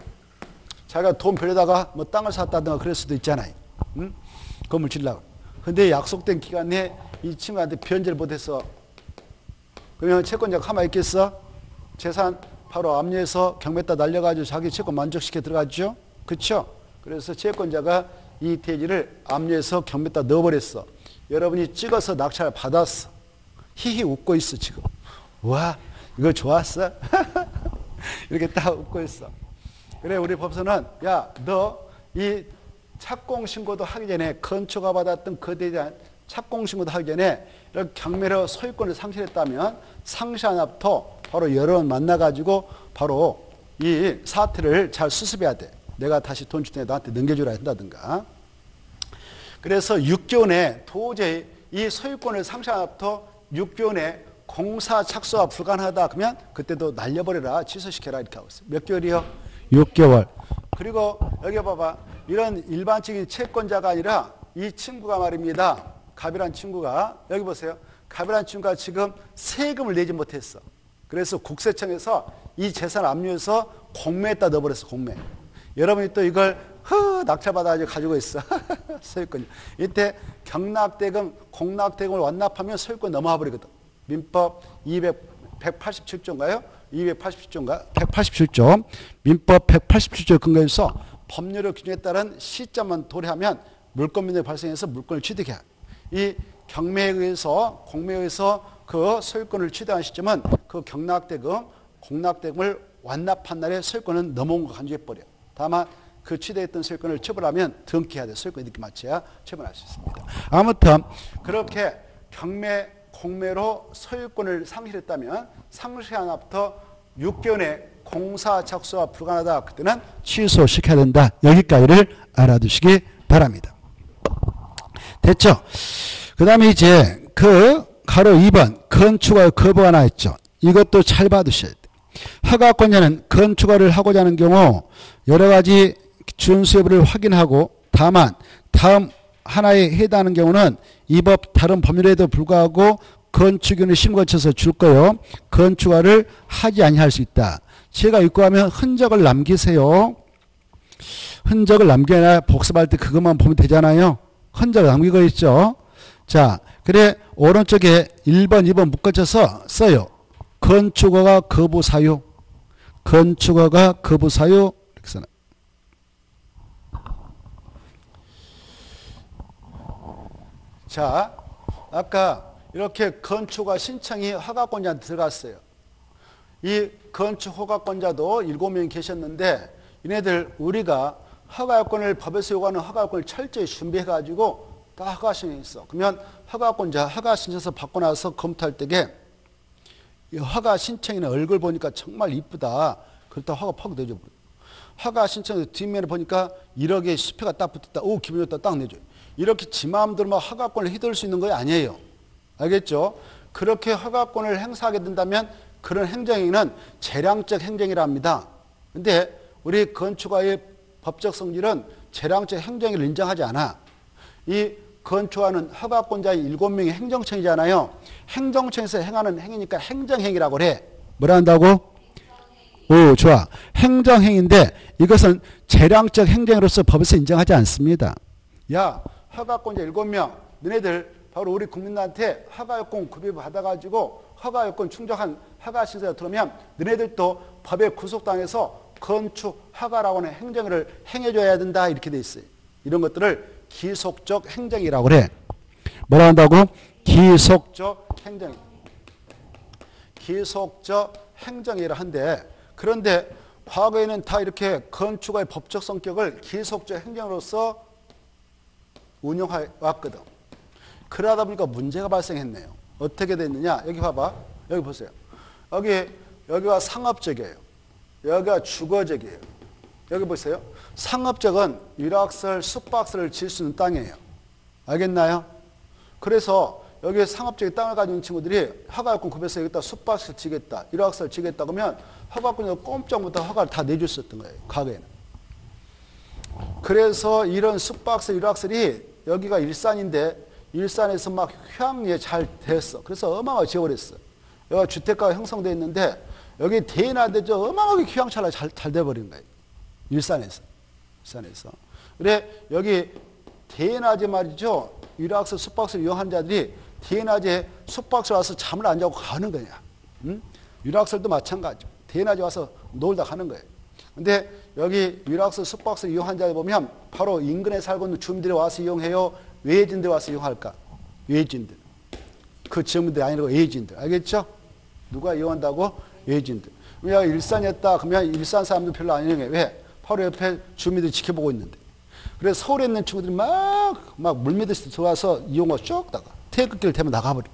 자기가 돈 빌려다가 뭐 땅을 샀다든가 그럴 수도 있잖아요. 응? 건물 질라고. 근데 약속된 기간 내에 이 친구한테 변제를 못했어. 그러면 채권자가 가만히 있겠어? 재산 바로 압류해서 경매다 날려가지고 자기 채권 만족시켜 들어갔죠? 그렇죠? 그래서 채권자가 이 대지를 압류해서 경매다 넣어버렸어. 여러분이 찍어서 낙찰을 받았어. 히히 웃고 있어 지금. 와 이거 좋았어? 이렇게 딱 웃고 있어. 그래 우리 법서는 야 너 이 착공신고도 하기 전에 건축허가 받았던 그대에 대한 착공신고도 하기 전에 이렇게 경매로 소유권을 상실했다면 상실한 앞부터 바로 여러 번 만나가지고 바로 이 사태를 잘 수습해야 돼. 내가 다시 돈 줄 때 나한테 넘겨주라 한다든가. 그래서 6개월 내에 도저히 이 소유권을 상실한 앞부터 6개월 내에 공사 착수가 불가능하다 그러면 그때도 날려버려라 취소시켜라 이렇게 하고 있어요. 몇 개월이요? 6개월. 그리고 여기 봐봐. 이런 일반적인 채권자가 아니라 이 친구가 말입니다. 갑이란 친구가 여기 보세요. 갑이란 친구가 지금 세금을 내지 못했어. 그래서 국세청에서 이 재산을 압류해서 공매에다 넣어버렸어. 공매. 여러분이 또 이걸 낙찰받아가지고 가지고 있어. 소유권. 이때 경락대금, 공락대금을 완납하면 소유권 넘어와 버리거든. 민법 187조인가요? 287조인가? 187조. 민법 187조에 근거해서 법률의 기준에 따른 시점만 도래하면 물권민들이 발생해서 물권을 취득해. 이 경매에 의해서 공매에 의해서 그 소유권을 취득한 시점은 그 경락대금, 공락대금을 완납한 날에 소유권은 넘어온 거 간주해버려. 다만 그 취득했던 소유권을 처분하면 등기해야 돼. 소유권 이렇게 맞춰야 처분할 수 있습니다. 아무튼 그렇게 경매, 공매로 소유권을 상실했다면 상실한 날부터 6개월 내 공사 착수가 불가능하다. 그때는 취소시켜야 된다. 여기까지를 알아두시기 바랍니다. 됐죠? 그 다음에 이제 그 가로 2번 건축허가 거부가 나왔죠. 이것도 잘 봐두셔야 돼요. 허가권자는 건축허를 하고자 하는 경우 여러 가지 준수 여부를 확인하고 다만 다음 하나에 해당하는 경우는 이 법 다른 법률에도 불구하고 건축위원회 심의 거쳐서 줄 거요. 건축허를 하지 아니할 수 있다. 제가 읽고 하면 흔적을 남기세요. 흔적을 남겨야 복습할 때 그것만 보면 되잖아요. 흔적을 남기고 있죠. 자, 그래 오른쪽에 1번, 2번 묶어져서 써요. 건축허가 거부 사유. 건축허가 거부 사유. 이렇게 써놔요. 자, 아까 이렇게 건축허가 신청이 허가권자한테 들어갔어요. 이 건축허가권자도 7명이 계셨는데 얘네들 우리가 허가권을 법에서 요구하는 허가권을 철저히 준비해가지고 다 허가 신청이 있어. 그러면 허가권자 허가 신청서 받고 나서 검토할 때에 이 허가 신청인의 얼굴 보니까 정말 이쁘다. 그렇다 허가 퍽 내줘버려. 허가 신청 뒷면에 보니까 1억의 수표가 딱 붙었다. 오 기분 좋다. 딱 내줘요. 이렇게 지 마음대로 막 허가권을 휘둘 수 있는 거 아니에요. 알겠죠? 그렇게 허가권을 행사하게 된다면 그런 행정행위는 재량적 행정이라 합니다. 근데 우리 건축가의 법적 성질은 재량적 행정을 인정하지 않아. 이 건축하는 허가권자의 7명이 행정청이잖아요. 행정청에서 행하는 행위니까 행정행위라고 그래. 뭐라 한다고? 오, 좋아. 행정행위인데 이것은 재량적 행정으로서 법에서 인정하지 않습니다. 야, 허가권자 7명, 너네들 바로 우리 국민들한테 허가요건 구비 받아가지고 허가요건 충족한 허가신청에 들어오면 너네들도 법에 구속당해서 건축 허가라고 하는 행정을 행해줘야 된다. 이렇게 돼 있어요. 이런 것들을 기속적 행정이라고 그래. 뭐라 한다고? 기속적 행정. 기속적 행정이라 한데 그런데 과거에는 다 이렇게 건축의 법적 성격을 기속적 행정으로서 운영해 왔거든. 그러다 보니까 문제가 발생했네요. 어떻게 됐느냐? 여기 봐봐. 여기 보세요. 여기가 상업적이에요. 여기가 주거적이에요. 여기 보세요. 상업적은 유락설, 숙박설을 지을 수 있는 땅이에요. 알겠나요? 그래서 여기 상업적인 땅을 가지고 있는 친구들이 허가요건 구비해서 여기다 숙박설 지겠다, 유락설 지겠다 그러면 허가권에서 꼼짝부터 허가를 다 내줬었던 거예요. 과거에는. 그래서 이런 숙박설, 유락설이 여기가 일산인데 일산에서 막 휴양리에 잘 됐어. 그래서 어마어마하게 지어버렸어. 여기가 주택가가 형성되어 있는데 여기 대인화되죠. 어마어마하게 휴양차가 잘 돼버린 거예요. 일산에서. 그래 여기 대낮에 말이죠. 유락설, 숙박설 이용하는 자들이 대낮에 숙박설 와서 잠을 안 자고 가는 거냐. 응? 유락설도 마찬가지죠. 대낮에 와서 놀다 가는 거예요. 근데 여기 유락설, 숙박설 이용한 자들 보면 바로 인근에 살고 있는 주민들이 와서 이용해요. 외진들이 와서 이용할까? 외진들. 그 지역민들이 아니고 외진들. 알겠죠? 누가 이용한다고? 외진들. 왜 일산이었다 그러면 일산 사람들 별로 안 이용해. 왜? 바로 옆에 주민들이 지켜보고 있는데. 그래서 서울에 있는 친구들이 막 물밀듯이 들어와서 이용하고 쭉 나가. 태극기를 대면 나가버려.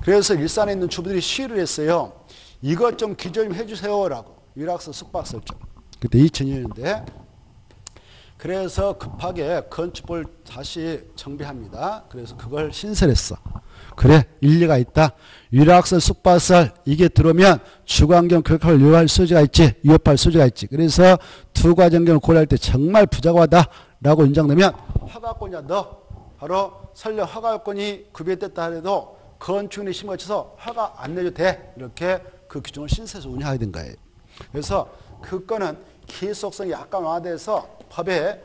그래서 일산에 있는 주민들이 시위를 했어요. 이것 좀 기존 좀 해주세요. 라고. 유락설, 숙박설 좀. 그때 2000년인데. 그래서 급하게 건축법을 다시 정비합니다. 그래서 그걸 신설했어. 그래, 일리가 있다. 유락설, 숙박설 이게 들어오면 주거환경 교육을 위협할 소지가 있지. 그래서 두 과정경을 고려할 때 정말 부적합하다라고 인정되면 허가권이야. 너 바로 설령 허가권이 구비됐다 하더라도 건축인의 심의 거쳐서 허가 안 내줘도 돼. 이렇게 그 규정을 신설해서 운영하게 된 거예요. 그래서 그 건은 기속성이 약간 완화돼서 법에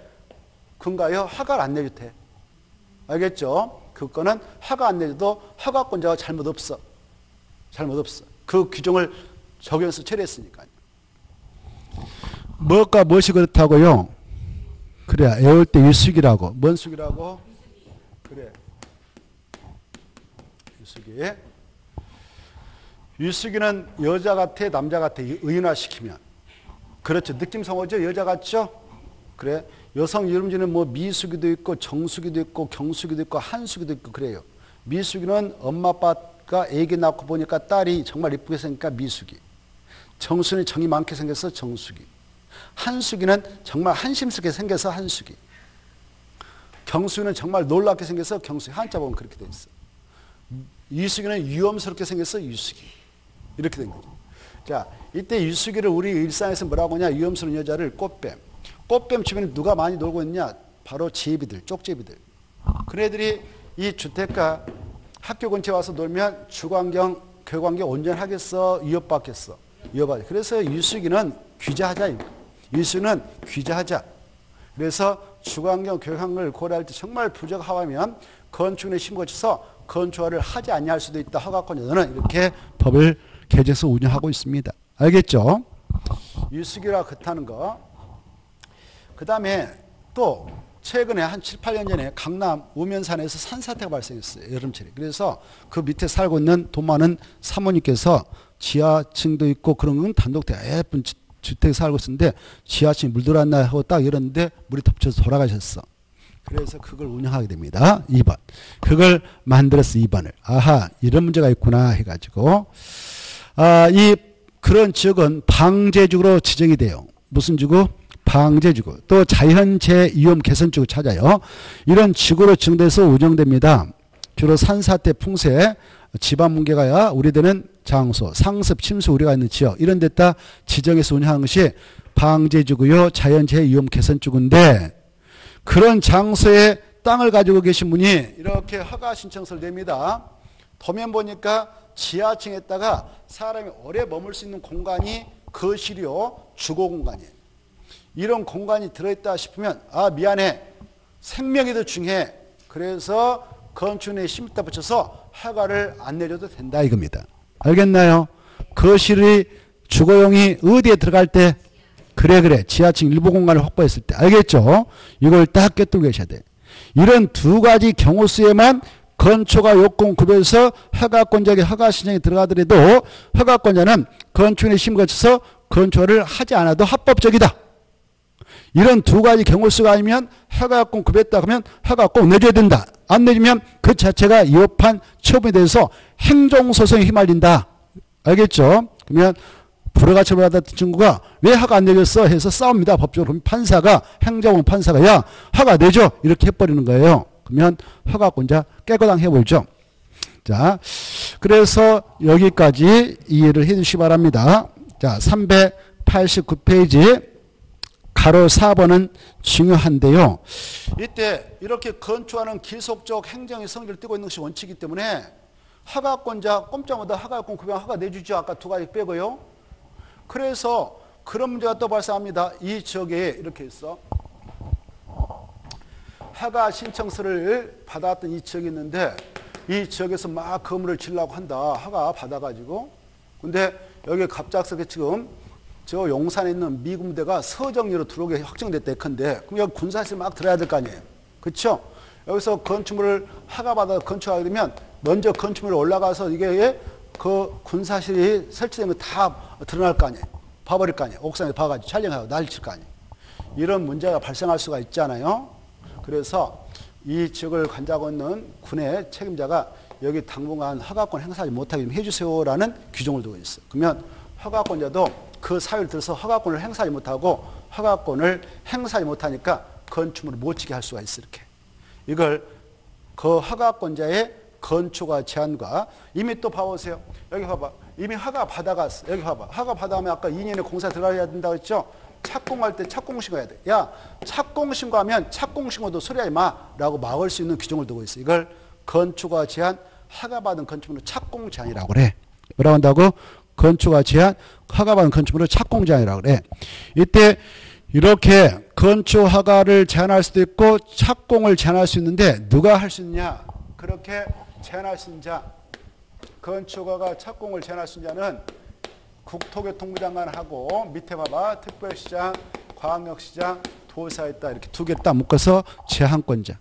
근거하여 허가를 안 내줘도 돼. 알겠죠? 그 건은 허가 안 내줘도 허가권자가 잘못 없어. 그 규정을 적용해서 처리했으니까요. 뭐가 무엇이 그렇다고요? 그래, 애울 때 유숙이라고. 뭔 숙이라고? 그래. 유숙이. 유숙이는 여자 같아, 남자 같아, 의인화시키면. 그렇죠. 느낌 성어죠. 여자 같죠? 그래. 여성 이름지는 뭐 미숙이도 있고 정숙이도 있고 경숙이도 있고 한숙이도 있고 그래요. 미숙이는 엄마 아빠가 애기 낳고 보니까 딸이 정말 이쁘게 생기니까 미숙이. 정숙이는 정이 많게 생겨서 정숙이. 한숙이는 정말 한심스럽게 생겨서 한숙이. 경숙이는 정말 놀랍게 생겨서 경숙이. 한자 보면 그렇게 돼 있어. 유숙이는 위험스럽게 생겨서 유숙이. 이렇게 된 거죠. 자, 이때 유숙이를 우리 일상에서 뭐라고 하냐? 위험스러운 여자를 꽃뱀. 꽃뱀 주변에 누가 많이 놀고 있냐? 바로 제비들, 쪽제비들. 그런 애들이 이 주택가 학교 근처에 와서 놀면 주관경, 교관경 온전하겠어? 위협받겠어? 위협받겠어. 그래서 유숙이는 귀자하자. 유숙이는 귀자하자. 그래서 주관경, 교황을 고려할 때 정말 부적합하면 건축에 심거쳐서 건축화를 하지 아니할 수도 있다. 허가권자는 이렇게 법을 개정해서 운영하고 있습니다. 알겠죠? 유숙이라 그렇다는 거. 그 다음에 또 최근에 한 7, 8년 전에 강남 우면산에서 산사태가 발생했어요. 여름철에. 그래서 그 밑에 살고 있는 돈 많은 사모님께서 지하층도 있고 그런 건 단독대 예쁜 주택에 살고 있었는데 지하층이 물 들어왔나 하고 딱 열었는데 물이 덮쳐서 돌아가셨어. 그래서 그걸 운영하게 됩니다. 2번. 그걸 만들었어. 2번을. 아하, 이런 문제가 있구나 해가지고 이 그런 지역은 방제지구로 지정이 돼요. 무슨 지구? 방제지구. 또 자연재위험 개선지구 찾아요. 이런 지구로 지정돼서 운영됩니다. 주로 산사태, 풍세, 집안문개가 우려되는 장소, 상습, 침수 우려가 있는 지역 이런 데다 지정해서 운영하는 것이 방제지구요 자연재위험 개선지구인데 그런 장소에 땅을 가지고 계신 분이 이렇게 허가 신청서를 냅니다. 도면 보니까 지하층에다가 사람이 오래 머물 수 있는 공간이 거실이요 주거 공간이에요. 이런 공간이 들어있다 싶으면 아 미안해 생명이 더 중요해. 그래서 건축에 심다 붙여서 허가를 안 내려도 된다 이겁니다. 알겠나요? 거실이 주거용이 어디에 들어갈 때 그래 지하층 일부 공간을 확보했을 때 알겠죠? 이걸 딱 꿰뚫고 계셔야 돼. 이런 두 가지 경우 수에만 건축가 요건 구별해서 허가권자에게 허가 신청이 들어가더라도 허가권자는 건축에 심거쳐서 건축을 하지 않아도 합법적이다. 이런 두 가지 경우수가 아니면 허가권 구별했다 그러면 허가권 내줘야 된다. 안 내주면 그 자체가 위법한 처분에 대해서 행정소송에 휘말린다. 알겠죠? 그러면 불허가 처분받았던 친구가 왜 허가 안 내줬어 해서 싸웁니다. 법적으로. 그럼 판사가 행정원 판사가 야 허가 내줘 이렇게 해버리는 거예요. 그러면 허가권자 깨끗하게 해버리죠. 자, 그래서 여기까지 이해를 해주시기 바랍니다. 자, 389페이지 가로 4번은 중요한데요. 이때 이렇게 건축하는 기속적 행정의 성질을 띠고 있는 것이 원칙이기 때문에 허가권자 꼼짝마다 허가권 구별 허가 내주죠. 아까 두 가지 빼고요. 그래서 그런 문제가 또 발생합니다. 이 지역에 이렇게 있어. 허가 신청서를 받았던 이 지역이 있는데 이 지역에서 막 건물을 지으려고 한다. 허가 받아가지고. 근데 여기 갑작스럽게 지금 저 용산에 있는 미군부대가 서정리로 들어오게 확정됐다. 예컨대. 그럼 여기 군사실 막 들어야 될 거 아니에요. 그렇죠? 여기서 건축물을 허가받아 건축하게 되면 먼저 건축물에 올라가서 이게 그 군사실이 설치된 거 다 드러날 거 아니에요. 봐버릴 거 아니에요. 옥상에 봐가지고 촬영하고 난리 칠 거 아니에요. 이런 문제가 발생할 수가 있잖아요. 그래서 이 지역을 관장하고 있는 군의 책임자가 여기 당분간 허가권 행사하지 못하게 좀 해주세요라는 규정을 두고 있어요. 그러면 허가권자도 그 사유를 들어서 허가권을 행사하지 못하고 허가권을 행사하지 못하니까 건축물을 못 짓게 할 수가 있어요. 이렇게. 이걸 그 허가권자의 건축화 제한과 이미 또 봐보세요. 여기 봐봐. 이미 허가 받아갔어. 여기 봐봐. 허가 받아가면 아까 2년에 공사 들어가야 된다고 했죠. 착공할 때 착공신고해야 돼. 야, 착공신고하면 착공신고도 소리하지 마라고 막을 수 있는 규정을 두고 있어. 이걸 건축화 제한 허가받은 건축물로 착공 제한이라고 그래. 뭐라고 한다고? 건축화 제한 허가받은 건축물로 착공 제한이라고 그래. 이때 이렇게 건축 허가를 제한할 수도 있고 착공을 제한할 수 있는데 누가 할 수 있냐? 그렇게 제한할 수 있는 자, 건축허가 착공을 제한할 수 있는 자는 국토교통부 장관하고 밑에 봐봐. 특별시장, 광역시장, 도지사 있다. 이렇게 두 개 딱 묶어서 제한권자.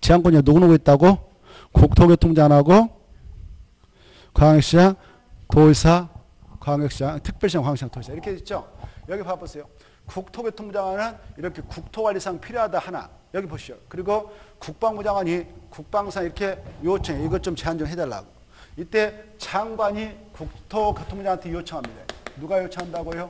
제한권자 누구 있다고? 국토교통부 장관하고 광역시장, 도지사, 광역시장, 특별시장, 광역시장, 도지사 이렇게 있죠. 여기 봐보세요. 국토교통부 장관은 이렇게 국토관리상 필요하다 하나. 여기 보시죠. 그리고 국방부 장관이 국방상 이렇게 요청해. 이것 좀 제한 좀 해달라고. 이때 장관이 국토교통부 장관한테 요청합니다. 누가 요청한다고요?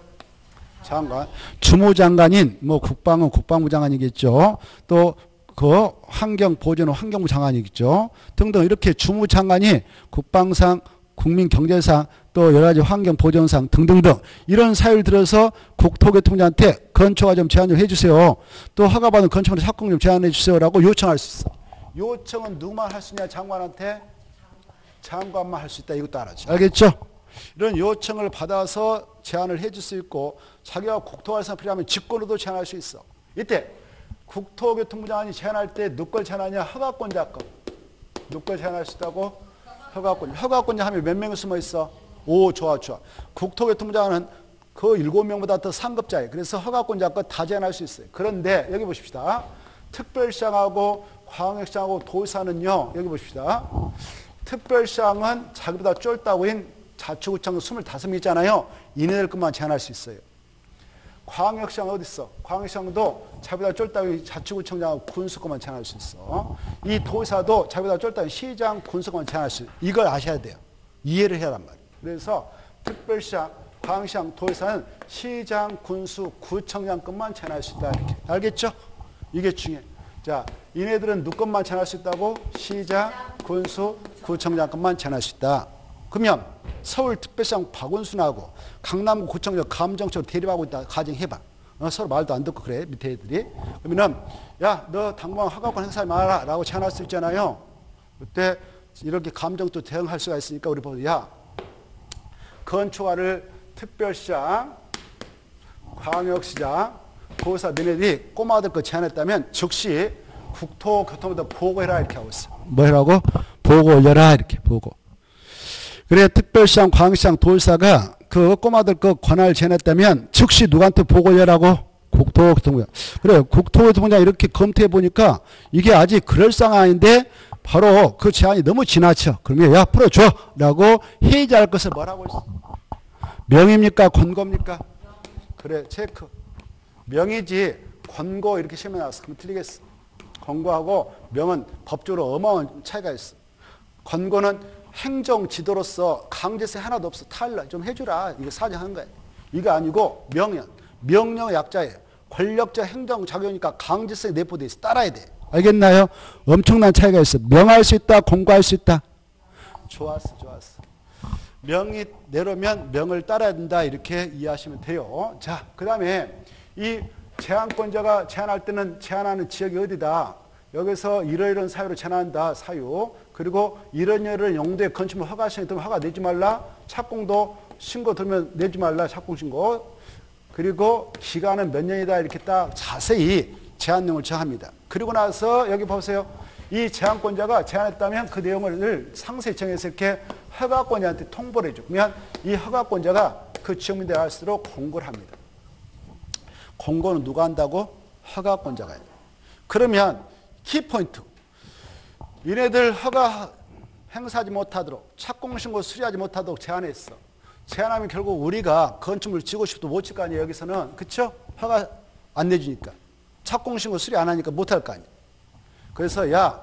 장관. 주무장관인 뭐 국방은 국방부 장관이겠죠. 또 그 환경보전은 환경부 장관이겠죠. 등등 이렇게 주무장관이 국방상 국민경제상 또 여러 가지 환경보전상 등등등 이런 사유를 들어서 국토교통부한테 건초가 좀 제한 좀 해주세요. 또 허가받은 건축물의 착공 좀 제한해 주세요라고 요청할 수 있어. 요청은 누구만 할 수 있냐? 장관한테? 장관만 할 수 있다. 이것도 알았죠. 알겠죠? 이런 요청을 받아서 제한을 해줄 수 있고 자기가 국토관리상 필요하면 직권으로도 제한할 수 있어. 이때 국토교통부 장관이 제한할 때 누굴 제한하냐? 허가권자 거. 누굴 제한할 수 있다고? 허가권자 하면 몇 명이 숨어 있어? 오, 좋아. 국토교통부 장관은 그 7명보다 더 상급자예요. 그래서 허가권자 거 다 제한할 수 있어요. 그런데 여기 보십시다. 특별시장하고 광역시장하고 도시사는요. 여기 보십시다. 특별시장은 자기보다 쫄다고인 자치구청 25명 있잖아요. 이네들 것만 제한할 수 있어요. 광역시장 어디 있어? 광역시장도 자기보다 쫄다고인 자치구청장하고 군수권만 제한할 수 있어. 이 도시사도 자기보다 쫄다고인 시장, 군수권만 제한할 수 있어요. 이걸 아셔야 돼요. 이해를 해야 란 말이에요. 그래서 특별시장, 광역시장, 도시사는 시장, 군수, 구청장 것만 제한할 수 있다. 이렇게. 알겠죠? 이게 중요해. 자, 이네들은 누구 것만 제한할 수 있다고? 시장, 군수, 구청장 것만 제한할 수 있다. 그러면 서울특별시장 박원순하고 강남구 구청장 감정적으로 대립하고 있다. 가정해봐. 서로 말도 안 듣고 그래. 밑에 애들이. 그러면은 야, 너 당분간 허가권 행사하지 마라 라고 제안할 수 있잖아요. 그때 이렇게 감정도 대응할 수가 있으니까 우리 보자. 야, 건축화를 특별시장, 광역시장, 도사 너네들이 꼬마들 거 제안했다면 즉시 국토교통부에 보고해라 이렇게 하고 있어. 뭐 해라고? 보고 올려라 이렇게 보고. 그래 특별시장, 광역시장, 도지사가 그 꼬마들 거 권한을 제안했다면 즉시 누구한테 보고 올려라고? 국토교통부. 그래 국토교통부장 이렇게 검토해 보니까 이게 아직 그럴싸한 아닌데 바로 그 제안이 너무 지나쳐. 그러면 야 풀어줘 라고 해제할 것을 뭐라고 했어? 명입니까? 권고입니까? 그래 체크. 명이지 권고 이렇게 시험에 나왔어. 그럼 틀리겠어. 권고하고 명은 법적으로 어마어마한 차이가 있어. 권고는 행정 지도로서 강제성이 하나도 없어. 탈락 좀 해주라. 이거 사정하는 거야. 이거 아니고 명령. 명령 약자예요. 권력자 행정 작용이니까 강제성이 내포돼 있어. 따라야 돼. 알겠나요? 엄청난 차이가 있어. 명할 수 있다. 권고할 수 있다. 좋았어. 명이 내려면 명을 따라야 된다. 이렇게 이해하시면 돼요. 자, 그 다음에 이 제한권자가 제한할 때는 제한하는 지역이 어디다. 여기서 이러이러한 사유로 제한한다. 사유. 그리고 이런 용도의 건축물 허가 신청 들면 허가 내지 말라. 착공도 신고 들면 내지 말라. 착공 신고. 그리고 기간은 몇 년이다. 이렇게 딱 자세히 제한 내용을 정합니다. 그리고 나서 여기 보세요. 이 제한권자가 제한했다면 그 내용을 상세히 정해서 이렇게 허가권자한테 통보를 해줘. 그러면 이 허가권자가 그 지역민들에 갈수록 공고를 합니다. 공고는 누가 한다고? 허가권자가 해요. 그러면 키포인트. 얘네들 허가 행사하지 못하도록 착공신고 수리하지 못하도록 제한했어. 제한하면 결국 우리가 건축물 지고 싶어도 못 질 거 아니에요. 여기서는. 그쵸? 허가 안 내주니까. 착공신고 수리 안 하니까 못할 거 아니에요. 그래서 야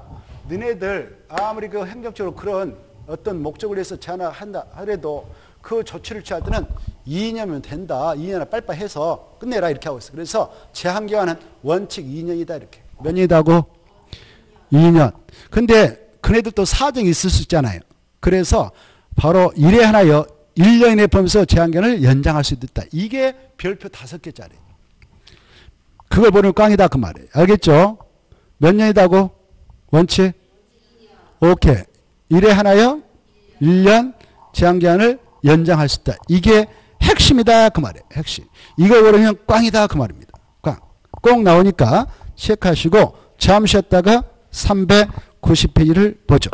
너네들 아무리 그 행정적으로 그런 어떤 목적을 위해서 제한을 한다 하더라도 그 조치를 취할 때는 2년이면 된다. 2년을 빨리빨리 해서 끝내라 이렇게 하고 있어. 그래서 제한기간은 원칙 2년이다 이렇게. 몇 년이다고? 2년. 근데 그네들도 사정이 있을 수 있잖아요. 그래서 바로 일에 하나여 1년 이내 보면서 제한기간을 연장할 수 있다. 이게 별표 5개짜리. 그걸 보는 꽝이다 그 말이에요. 알겠죠? 몇 년이다고? 원칙? 오케이. 일에 하나여 1년 제한기간을 연장할 수 있다. 이게 핵심이다 그 말이에요. 핵심. 이걸 모르면 꽝이다 그 말입니다. 꽝. 꼭 나오니까 체크하시고 잠시 쉬었다가 390페이지를 보죠.